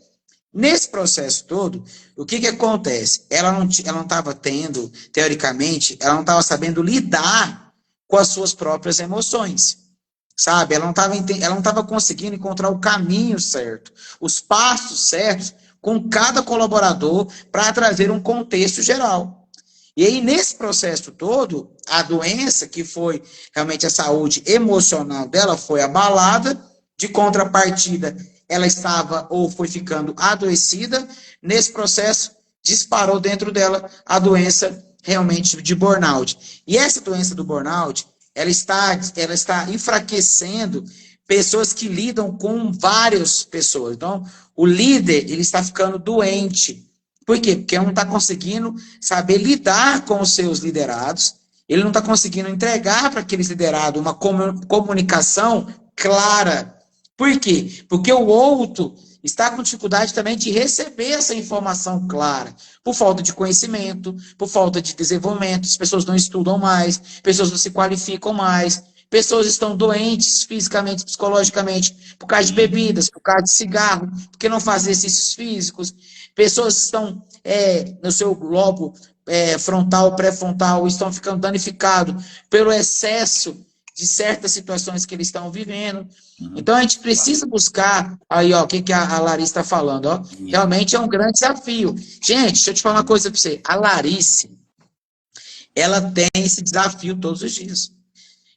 Nesse processo todo, o que acontece? Ela não estava tendo, teoricamente, ela não estava sabendo lidar com as suas próprias emoções, sabe? Ela não estava conseguindo encontrar o caminho certo, os passos certos com cada colaborador para trazer um contexto geral. E aí, nesse processo todo, a doença, que foi realmente a saúde emocional dela, foi abalada, de contrapartida, ela estava ou foi ficando adoecida, nesse processo, disparou dentro dela a doença realmente de burnout. E essa doença do burnout, ela está enfraquecendo pessoas que lidam com várias pessoas. Então, o líder, ele está ficando doente. Por quê? Porque ele não está conseguindo saber lidar com os seus liderados, ele não está conseguindo entregar para aqueles liderados uma comunicação clara. Por quê? Porque o outro está com dificuldade também de receber essa informação clara, por falta de conhecimento, por falta de desenvolvimento, as pessoas não estudam mais, pessoas não se qualificam mais, pessoas estão doentes fisicamente, psicologicamente, por causa de bebidas, por causa de cigarro, porque não fazem exercícios físicos, pessoas estão no seu lobo frontal, pré-frontal, estão ficando danificados pelo excesso de certas situações que eles estão vivendo. Então a gente precisa buscar aí, ó, o que a Larissa está falando, ó. Realmente é um grande desafio. Gente, deixa eu te falar uma coisa para você. A Larice, ela tem esse desafio todos os dias.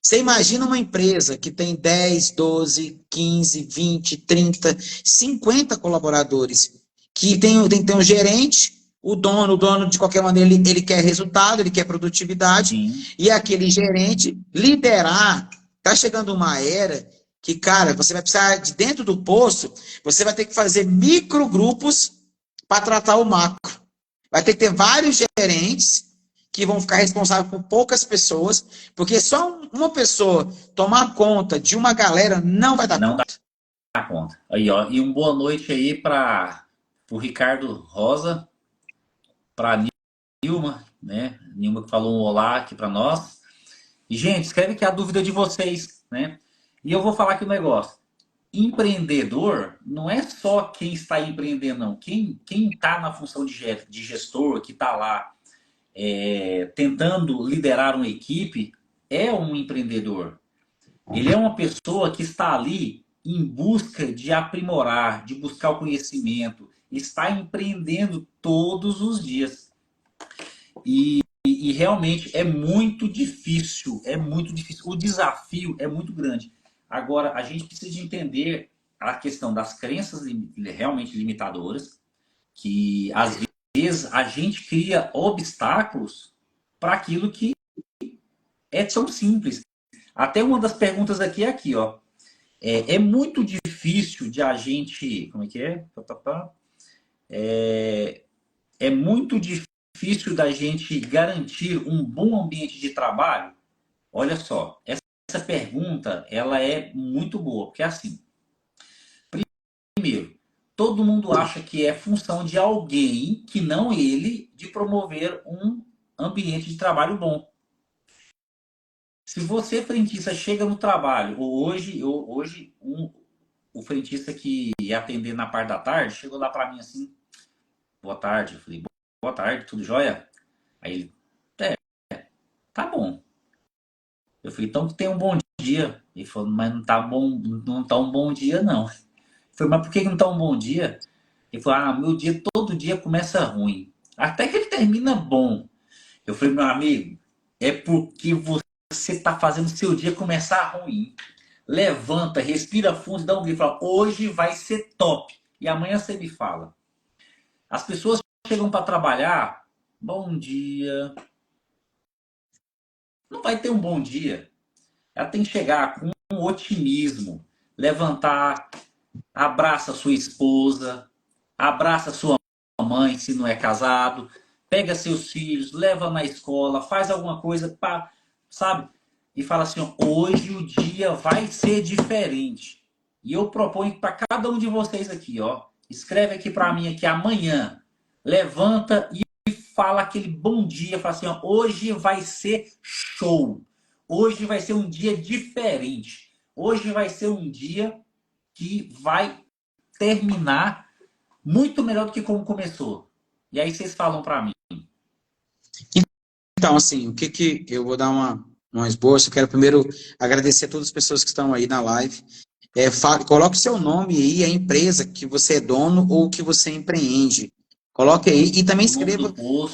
Você imagina uma empresa que tem 10, 12, 15, 20, 30, 50 colaboradores, que tem que ter um gerente, o dono de qualquer maneira, ele quer resultado, ele quer produtividade, Sim. e aquele gerente liderar. Está chegando uma era que, cara, você vai precisar, de dentro do posto, você vai ter que fazer microgrupos para tratar o macro. Vai ter que ter vários gerentes que vão ficar responsáveis por poucas pessoas, porque só uma pessoa tomar conta de uma galera não vai dar Não dá conta. conta. Aí, ó, e uma boa noite aí para o Ricardo Rosa, para a Nilma, né? Nilma que falou um olá aqui para nós. E, gente, escreve aqui a dúvida de vocês, né? E eu vou falar aqui um negócio. Empreendedor não é só quem está empreendendo, não. Quem está na função de gestor, que está lá tentando liderar uma equipe, é um empreendedor. Ele é uma pessoa que está ali em busca de aprimorar, de buscar o conhecimento, está empreendendo todos os dias. E realmente é muito difícil, é muito difícil. O desafio é muito grande. Agora, a gente precisa de entender a questão das crenças realmente limitadoras, que às vezes a gente cria obstáculos para aquilo que é tão simples. Até uma das perguntas aqui é aqui, ó. É muito difícil de a gente. Como é que é? É muito difícil da gente garantir um bom ambiente de trabalho? Olha só, essa pergunta ela é muito boa, porque assim, primeiro, todo mundo acha que é função de alguém, que não ele, de promover um ambiente de trabalho bom. Se você, frentista, chega no trabalho, hoje o frentista que ia atender na parte da tarde, chegou lá para mim assim, boa tarde. Eu falei, boa tarde, tudo jóia? Aí ele, tá bom. Eu falei, então tem um bom dia. Ele falou, mas não tá bom, não tá um bom dia, não. Eu falei, mas por que não tá um bom dia? Ele falou, meu dia todo dia começa ruim. Até que ele termina bom. Eu falei, meu amigo, é porque você tá fazendo seu dia começar ruim. Levanta, respira fundo, dá um grito e fala, hoje vai ser top. E amanhã você me fala. As pessoas chegam para trabalhar, bom dia. Não vai ter um bom dia. Ela tem que chegar com um otimismo, levantar, abraça sua esposa, abraça sua mãe, se não é casado, pega seus filhos, leva na escola, faz alguma coisa, sabe? E fala assim, hoje o dia vai ser diferente. E eu proponho para cada um de vocês aqui, ó, escreve aqui para mim aqui amanhã, levanta e fala aquele bom dia, fala assim, ó, hoje vai ser show. Hoje vai ser um dia diferente. Hoje vai ser um dia que vai terminar muito melhor do que como começou. E aí vocês falam para mim. Então, assim, o que eu vou dar uma esboço. Eu quero primeiro agradecer a todas as pessoas que estão aí na live. Coloque seu nome aí, a empresa que você é dono ou que você empreende. Coloque aí e também O nome do escreva posto.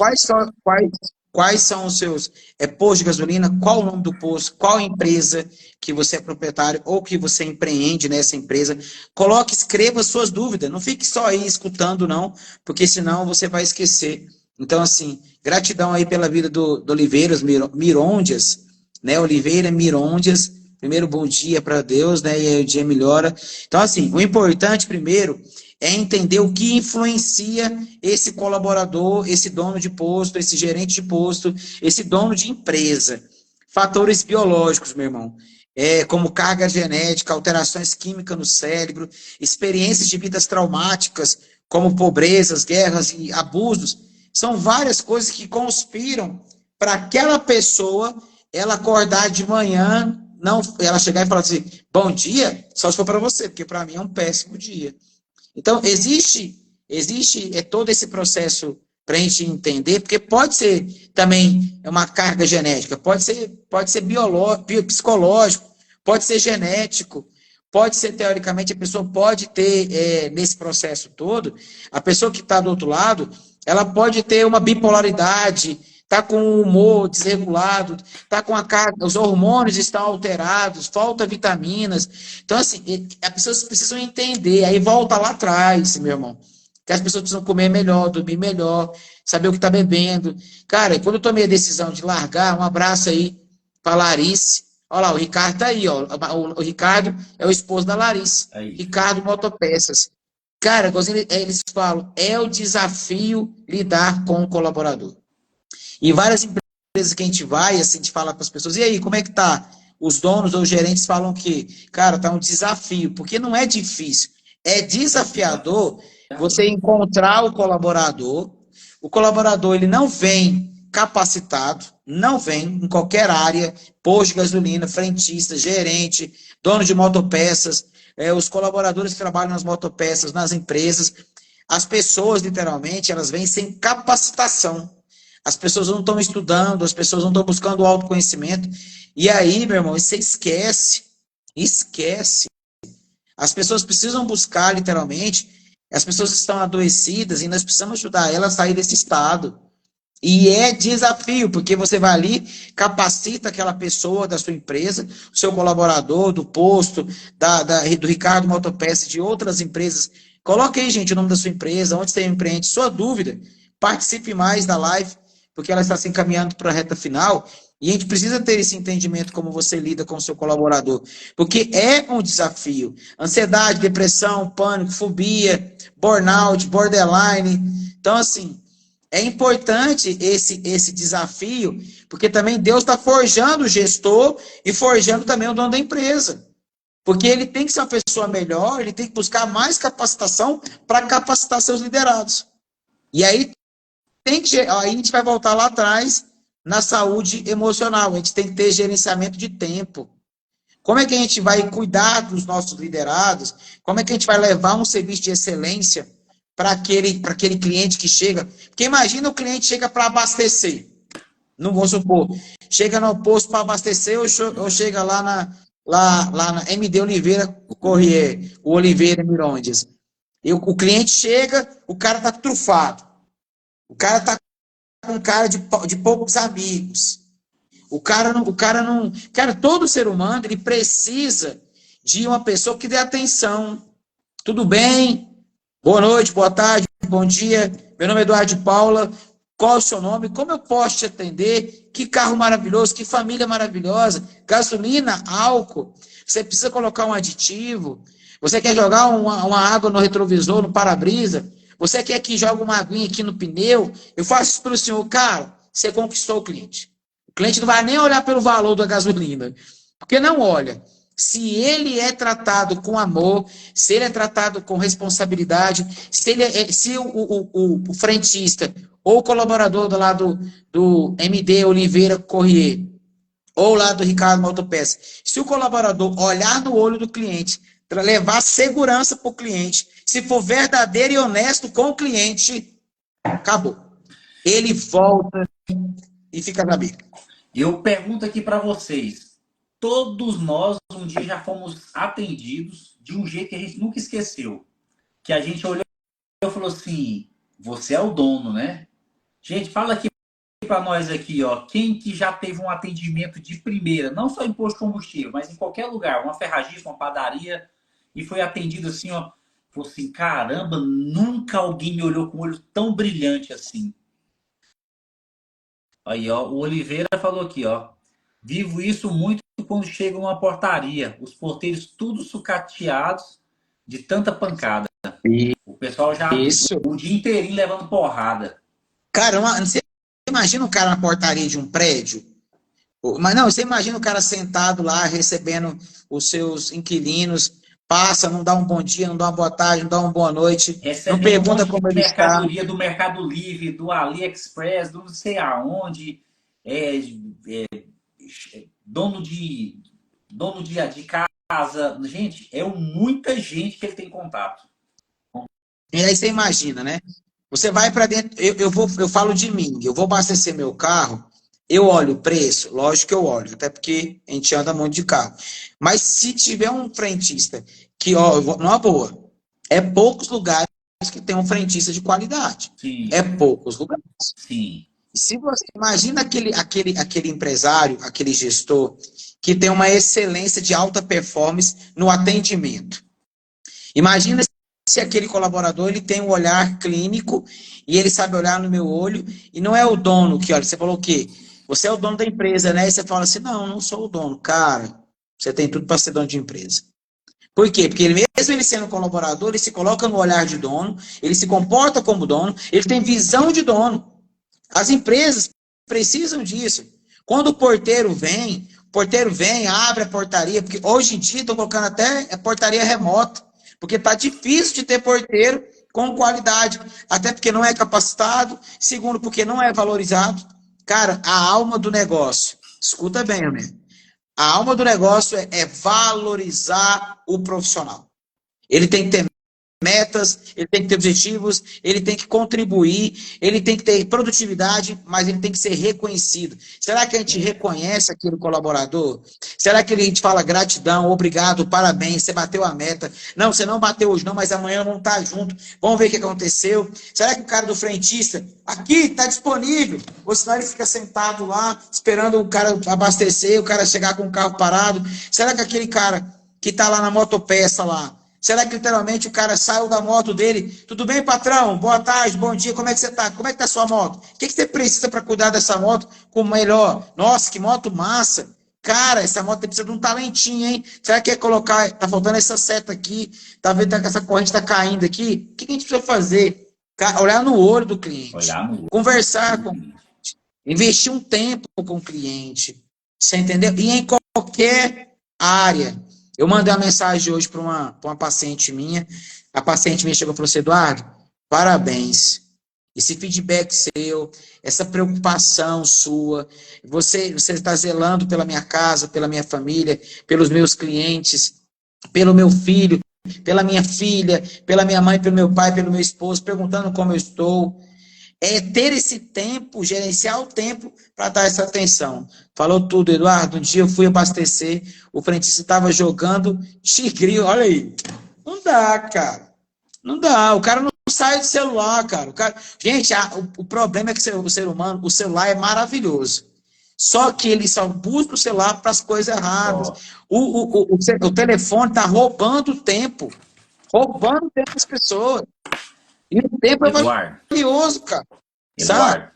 quais são os seus postos de gasolina, qual o nome do posto, qual empresa que você é proprietário ou que você empreende nessa empresa. Coloque, escreva suas dúvidas. Não fique só aí escutando, não, porque senão você vai esquecer. Então, assim, gratidão aí pela vida do Oliveiras Mirondias, né? Oliveira Mirondias. Primeiro, bom dia para Deus, né? E aí o dia melhora. Então, assim, o importante primeiro é entender o que influencia esse colaborador, esse dono de posto, esse gerente de posto, esse dono de empresa. Fatores biológicos, meu irmão. Como carga genética, alterações químicas no cérebro, experiências de vidas traumáticas, como pobrezas, guerras e abusos. São várias coisas que conspiram para aquela pessoa ela acordar de manhã, não, ela chegar e falar assim, bom dia, só se for para você, porque para mim é um péssimo dia. Então, existe todo esse processo para a gente entender, porque pode ser também uma carga genética, pode ser biológico, psicológico, pode ser genético, pode ser, teoricamente, a pessoa pode ter, nesse processo todo, a pessoa que está do outro lado, ela pode ter uma bipolaridade, está com o humor desregulado, está com a carga, os hormônios estão alterados, falta vitaminas. Então, assim, as pessoas precisam entender, aí volta lá atrás, meu irmão, que as pessoas precisam comer melhor, dormir melhor, saber o que está bebendo. Cara, quando eu tomei a decisão de largar, um abraço aí para Larice. Olha lá, o Ricardo está aí, ó. O Ricardo é o esposo da Larice. Aí. Ricardo Motopeças. Cara, eles falam, é o desafio lidar com o colaborador. Em várias empresas que a gente vai, assim, a gente fala para as pessoas, e aí, como é que tá? Os donos ou os gerentes falam que, cara, tá um desafio, porque não é difícil, é desafiador você encontrar o colaborador ele não vem capacitado, não vem em qualquer área, posto de gasolina, frentista, gerente, dono de motopeças, os colaboradores que trabalham nas motopeças, nas empresas, as pessoas, literalmente, elas vêm sem capacitação. As pessoas não estão estudando, as pessoas não estão buscando o autoconhecimento. E aí, meu irmão, você esquece. As pessoas precisam buscar, literalmente, as pessoas estão adoecidas e nós precisamos ajudar elas a sair desse estado. E é desafio, porque você vai ali, capacita aquela pessoa da sua empresa, o seu colaborador, do posto, do Ricardo Motopeça, de outras empresas. Coloque aí, gente, o nome da sua empresa, onde você empreende, sua dúvida. Participe mais da live, porque ela está se encaminhando para a reta final. E a gente precisa ter esse entendimento como você lida com o seu colaborador. Porque é um desafio. Ansiedade, depressão, pânico, fobia, burnout, borderline. Então, assim, é importante esse desafio, porque também Deus está forjando o gestor e forjando também o dono da empresa. Porque ele tem que ser uma pessoa melhor, ele tem que buscar mais capacitação para capacitar seus liderados. E aí, aí a gente vai voltar lá atrás na saúde emocional. A gente tem que ter gerenciamento de tempo. Como é que a gente vai cuidar dos nossos liderados? Como é que a gente vai levar um serviço de excelência para aquele cliente que chega? Porque imagina o cliente chega para abastecer. Não vou supor. Chega no posto para abastecer ou chega lá na MD Oliveira Corrêa, o Oliveira Mirondes. O cliente chega, o cara tá trufado. O cara tá com cara de poucos amigos. Cara, todo ser humano, ele precisa de uma pessoa que dê atenção. Tudo bem? Boa noite, boa tarde, bom dia. Meu nome é Eduardo de Paula. Qual é o seu nome? Como eu posso te atender? Que carro maravilhoso, que família maravilhosa. Gasolina, álcool. Você precisa colocar um aditivo. Você quer jogar uma água no retrovisor, no para-brisa? Você quer que jogue uma aguinha aqui no pneu? Eu faço isso pelo senhor. Cara, você conquistou o cliente. O cliente não vai nem olhar pelo valor da gasolina. Porque não olha. Se ele é tratado com amor, se ele é tratado com responsabilidade, se o frentista ou o colaborador do lado do MD Oliveira Corrêa, ou lá do Ricardo Motopeça, se o colaborador olhar no olho do cliente, para levar segurança para o cliente, se for verdadeiro e honesto com o cliente, acabou. Ele volta e fica na bica. Eu pergunto aqui para vocês. Todos nós um dia já fomos atendidos de um jeito que a gente nunca esqueceu. Que a gente olhou e falou assim, você é o dono, né? Gente, fala aqui para nós aqui, ó, quem que já teve um atendimento de primeira, não só em posto de combustível, mas em qualquer lugar, uma ferragista, uma padaria, e foi atendido assim, ó, falou assim, caramba, nunca alguém me olhou com um olho tão brilhante assim. Aí, ó, o Oliveira falou aqui, ó, vivo isso muito quando chega uma portaria, os porteiros tudo sucateados de tanta pancada. O pessoal já o dia inteirinho levando porrada. Cara, você imagina o cara na portaria de um prédio? Mas não, você imagina o cara sentado lá, recebendo os seus inquilinos, passa, não dá um bom dia, não dá uma boa tarde, não dá uma boa noite, não pergunta como ele está. Mercadoria do Mercado Livre, do AliExpress, do não sei aonde, dono de casa. Gente, é muita gente que ele tem contato. E aí você imagina, né? Você vai para dentro, eu falo de mim, eu vou abastecer meu carro, eu olho o preço, lógico que eu olho, até porque a gente anda muito de carro. Mas se tiver um frentista que, ó, numa boa, é poucos lugares que tem um frentista de qualidade. Sim. É poucos lugares. Sim. Se você imagina aquele empresário, aquele gestor que tem uma excelência de alta performance no atendimento. Imagina se aquele colaborador ele tem um olhar clínico e ele sabe olhar no meu olho e não é o dono que olha. Você falou o quê? Você é o dono da empresa, né? E você fala assim, não sou o dono. Cara, você tem tudo para ser dono de empresa. Por quê? Porque mesmo ele sendo colaborador, ele se coloca no olhar de dono, ele se comporta como dono, ele tem visão de dono. As empresas precisam disso. Quando o porteiro vem, abre a portaria, porque hoje em dia estão colocando até portaria remota, porque está difícil de ter porteiro com qualidade, até porque não é capacitado, segundo, porque não é valorizado. Cara, a alma do negócio, escuta bem, amigo, a alma do negócio é valorizar o profissional. Ele tem que ter metas, ele tem que ter objetivos, ele tem que contribuir, ele tem que ter produtividade, mas ele tem que ser reconhecido. Será que a gente reconhece aquele colaborador? Será que a gente fala gratidão, obrigado, parabéns, você bateu a meta? Não, você não bateu hoje não, mas amanhã vamos estar junto, vamos ver o que aconteceu. Será que o cara do frentista, aqui, está disponível? Ou senão ele fica sentado lá, esperando o cara abastecer, o cara chegar com o carro parado? Será que aquele cara que está lá na motopeça lá, será que literalmente o cara saiu da moto dele? Tudo bem, patrão? Boa tarde, bom dia, como é que você tá? Como é que tá a sua moto? O que você precisa para cuidar dessa moto com o melhor? Nossa, que moto massa! Cara, essa moto precisa de um talentinho, hein? Será que é colocar, tá faltando essa seta aqui, tá vendo que essa corrente tá caindo aqui? O que a gente precisa fazer? Olhar no olho do cliente, Olhar no conversar com, cliente. investir um tempo com o cliente, você entendeu? E em qualquer área. Eu mandei uma mensagem hoje para uma paciente minha. A paciente minha chegou e falou assim: Eduardo, parabéns. Esse feedback seu, essa preocupação sua, você está zelando pela minha casa, pela minha família, pelos meus clientes, pelo meu filho, pela minha filha, pela minha mãe, pelo meu pai, pelo meu esposo, perguntando como eu estou. É ter esse tempo, gerenciar o tempo para dar essa atenção. Falou tudo, Eduardo. Um dia eu fui abastecer, o frentista estava jogando tigrinho, olha aí. Não dá, cara. Não dá. O cara não sai do celular, cara. Gente, o problema é que o ser humano, o celular é maravilhoso. Só que ele só busca o celular para as coisas erradas. Ó, O telefone está roubando o tempo. Roubando o tempo das pessoas. E o tempo é Eduardo, valioso, cara. Sabe? Eduardo,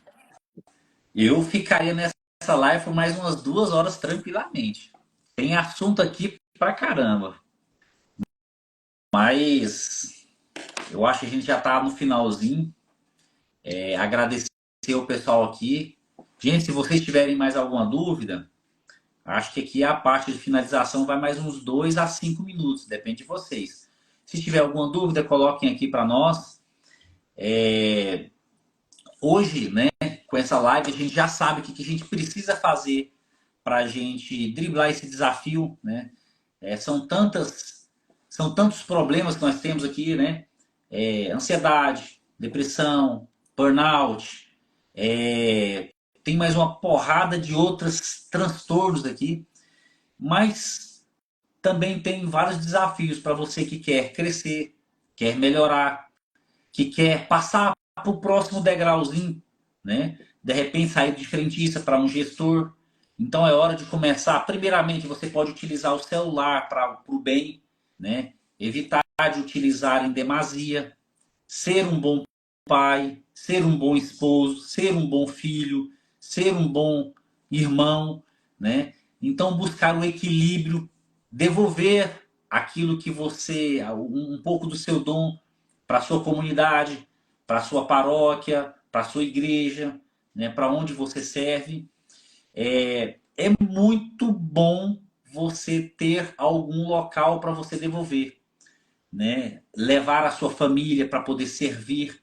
eu ficaria nessa live por mais umas 2 horas tranquilamente. Tem assunto aqui pra caramba. Mas eu acho que a gente já tá no finalzinho. Agradecer o pessoal aqui. Gente, se vocês tiverem mais alguma dúvida, acho que aqui a parte de finalização vai mais uns 2 a 5 minutos, depende de vocês. Se tiver alguma dúvida, coloquem aqui para nós. Hoje, né, com essa live, a gente já sabe o que a gente precisa fazer para a gente driblar esse desafio, né? São tantos problemas que nós temos aqui, né? Ansiedade, depressão, burnout, tem mais uma porrada de outros transtornos aqui, mas também tem vários desafios para você que quer crescer, quer melhorar, que quer passar para o próximo degrauzinho, né? De repente sair de frentista para um gestor. Então é hora de começar. Primeiramente, você pode utilizar o celular para o bem, né? Evitar de utilizar em demasia, ser um bom pai, ser um bom esposo, ser um bom filho, ser um bom irmão, né? Então buscar o equilíbrio, devolver aquilo que você, um pouco do seu dom para a sua comunidade, para a sua paróquia, para a sua igreja, né? Para onde você serve. É muito bom você ter algum local para você devolver, né? Levar a sua família para poder servir,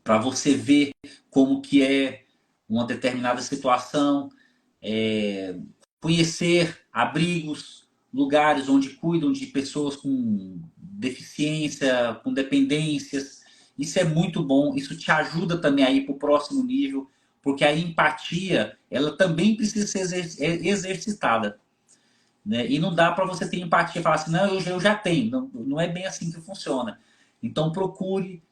para você ver como que é uma determinada situação, conhecer abrigos, lugares onde cuidam de pessoas com deficiência, com dependências. Isso é muito bom, isso te ajuda também a ir para o próximo nível, porque a empatia, ela também precisa ser exercitada. Né? E não dá para você ter empatia e falar assim, não, eu já tenho. Não, não é bem assim que funciona. Então procure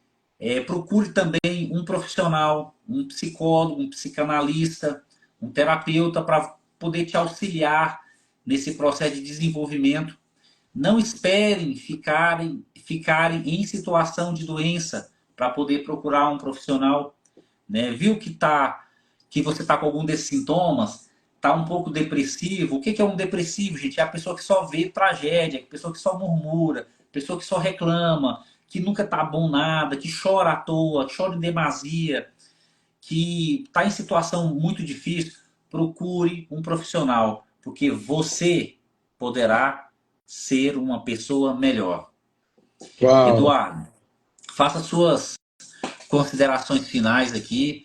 também um profissional, um psicólogo, um psicanalista, um terapeuta para poder te auxiliar nesse processo de desenvolvimento. Não esperem ficarem em situação de doença para poder procurar um profissional, né? Viu que você está com algum desses sintomas, está um pouco depressivo. O que é um depressivo, gente? É a pessoa que só vê tragédia, a pessoa que só murmura, a pessoa que só reclama, que nunca está bom nada, que chora à toa, que chora em demasia, que está em situação muito difícil. Procure um profissional, porque você poderá ser uma pessoa melhor. Uau. Eduardo, faça suas considerações finais aqui.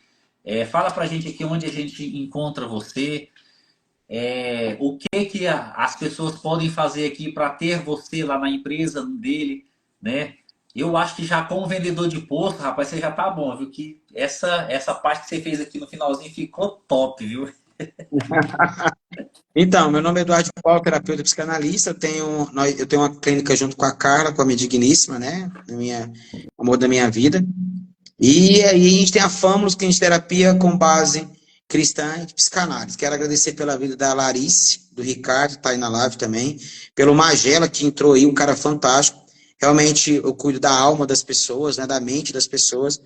Fala pra gente aqui onde a gente encontra você. O que que as pessoas podem fazer aqui para ter você lá na empresa dele, né? Eu acho que já como vendedor de posto, rapaz, você já tá bom, viu? Que essa parte que você fez aqui no finalzinho ficou top, viu? Então, meu nome é Eduardo Paulo, terapeuta psicanalista. Eu tenho uma clínica junto com a Carla, com a minha digníssima, né? Amor da minha vida. E aí a gente tem a Famos Clínica de Terapia com base cristã e de psicanálise. Quero agradecer pela vida da Larice, do Ricardo, tá aí na live também, pelo Magela, que entrou aí, um cara fantástico. Realmente eu cuido da alma das pessoas, né, da mente das pessoas.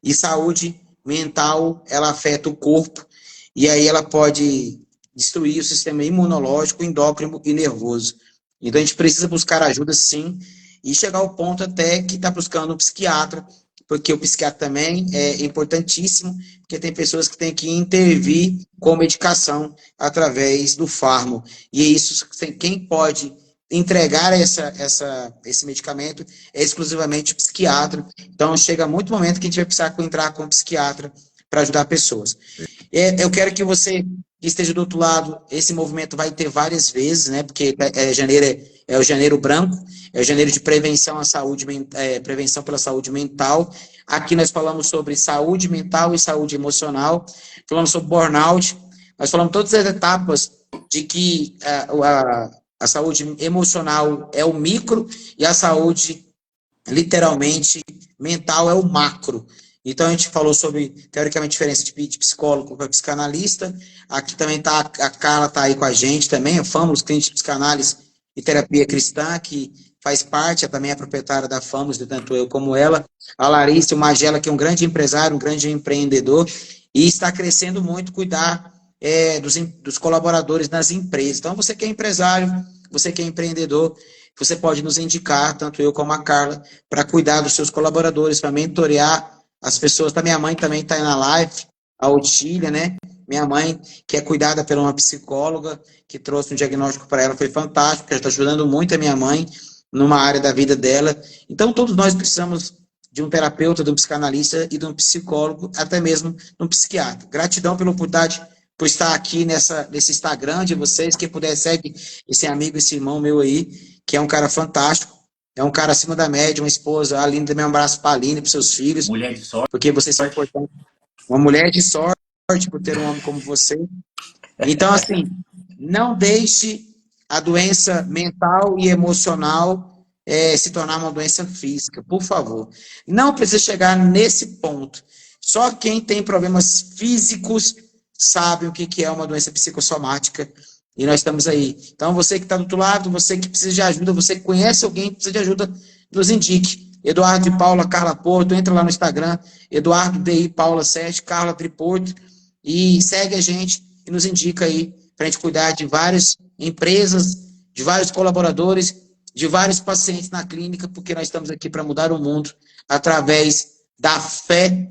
E saúde mental, ela afeta o corpo, e aí ela pode destruir o sistema imunológico, endócrino e nervoso. Então a gente precisa buscar ajuda sim, e chegar ao ponto até que está buscando um psiquiatra, porque o psiquiatra também é importantíssimo, porque tem pessoas que têm que intervir com medicação através do fármaco. E isso, quem pode entregar esse medicamento é exclusivamente o psiquiatra. Então, chega muito momento que a gente vai precisar entrar com um psiquiatra para ajudar pessoas. Eu quero que você que esteja do outro lado, esse movimento vai ter várias vezes, né? Porque janeiro é o janeiro branco, é o janeiro de prevenção à saúde, prevenção pela saúde mental. Aqui nós falamos sobre saúde mental e saúde emocional, falamos sobre burnout, nós falamos todas as etapas de que a saúde emocional é o micro e a saúde, literalmente, mental é o macro. Então, a gente falou sobre, teoricamente, a diferença de psicólogo para psicanalista. Aqui também está a Carla, está aí com a gente também, a Famos Clínica de Psicanálise e Terapia Cristã, que faz parte, também é proprietária da Famos, tanto eu como ela. A Larissa, o Magela, que é um grande empresário, um grande empreendedor, e está crescendo muito cuidar dos colaboradores nas empresas. Então, você que é empresário, você que é empreendedor, você pode nos indicar, tanto eu como a Carla, para cuidar dos seus colaboradores, para mentorear as pessoas. Minha mãe também está aí na live, a Otília, né? Minha mãe, que é cuidada por uma psicóloga, que trouxe um diagnóstico para ela, foi fantástico, que está ajudando muito a minha mãe numa área da vida dela. Então, todos nós precisamos de um terapeuta, de um psicanalista e de um psicólogo, até mesmo de um psiquiatra. Gratidão pela oportunidade por estar aqui nesse Instagram de vocês. Quem puder, segue esse amigo, esse irmão meu aí, que é um cara fantástico. É um cara acima da média, uma esposa. A Aline, também um abraço para a Aline, para seus filhos. Mulher de sorte. Porque vocês são importantes. Uma mulher de sorte por ter um homem como você. Então, assim, não deixe a doença mental e emocional se tornar uma doença física, por favor. Não precisa chegar nesse ponto. Só quem tem problemas físicos sabe o que é uma doença psicossomática. E nós estamos aí. Então, você que está do outro lado, você que precisa de ajuda, você que conhece alguém que precisa de ajuda, nos indique. Eduardo de Paula, Carla Porto, entra lá no Instagram, Eduardo DI Paula 7, Carla Triporto, e segue a gente e nos indica aí para a gente cuidar de várias empresas, de vários colaboradores, de vários pacientes na clínica, porque nós estamos aqui para mudar o mundo através da fé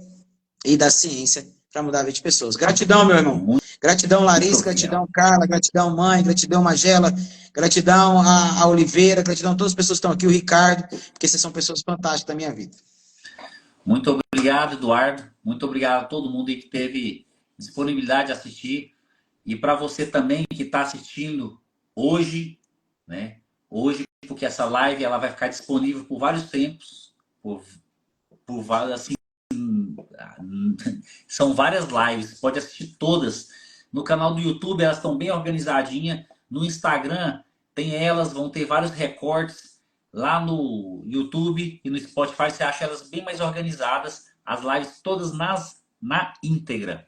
e da ciência para mudar a vida de pessoas. Gratidão, meu irmão. Gratidão, Larissa, gratidão, Carla, gratidão, mãe, gratidão, Magela, gratidão a Oliveira, gratidão a todas as pessoas que estão aqui, o Ricardo, porque vocês são pessoas fantásticas da minha vida. Muito obrigado, Eduardo. Muito obrigado a todo mundo aí que teve disponibilidade de assistir. E para você também que está assistindo hoje, né? Hoje, porque essa live ela vai ficar disponível por vários tempos, por vários, assim, são várias lives, pode assistir todas. No canal do YouTube elas estão bem organizadinhas. No Instagram tem elas, vão ter vários recortes. Lá no YouTube e no Spotify você acha elas bem mais organizadas. As lives todas na íntegra.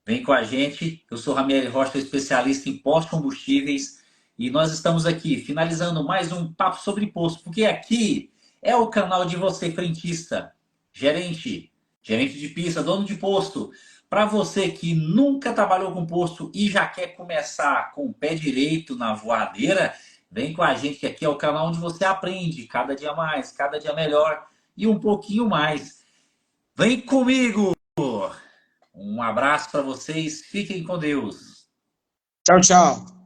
Vem com a gente. Eu sou Ramiel Rocha, especialista em pós-combustíveis. E nós estamos aqui finalizando mais um Papo sobre Imposto. Porque aqui é o canal de você, frentista, gerente de pista, dono de posto. Para você que nunca trabalhou com posto e já quer começar com o pé direito na voadeira, vem com a gente que aqui é o canal onde você aprende cada dia mais, cada dia melhor e um pouquinho mais. Vem comigo! Um abraço para vocês, fiquem com Deus. Tchau, tchau.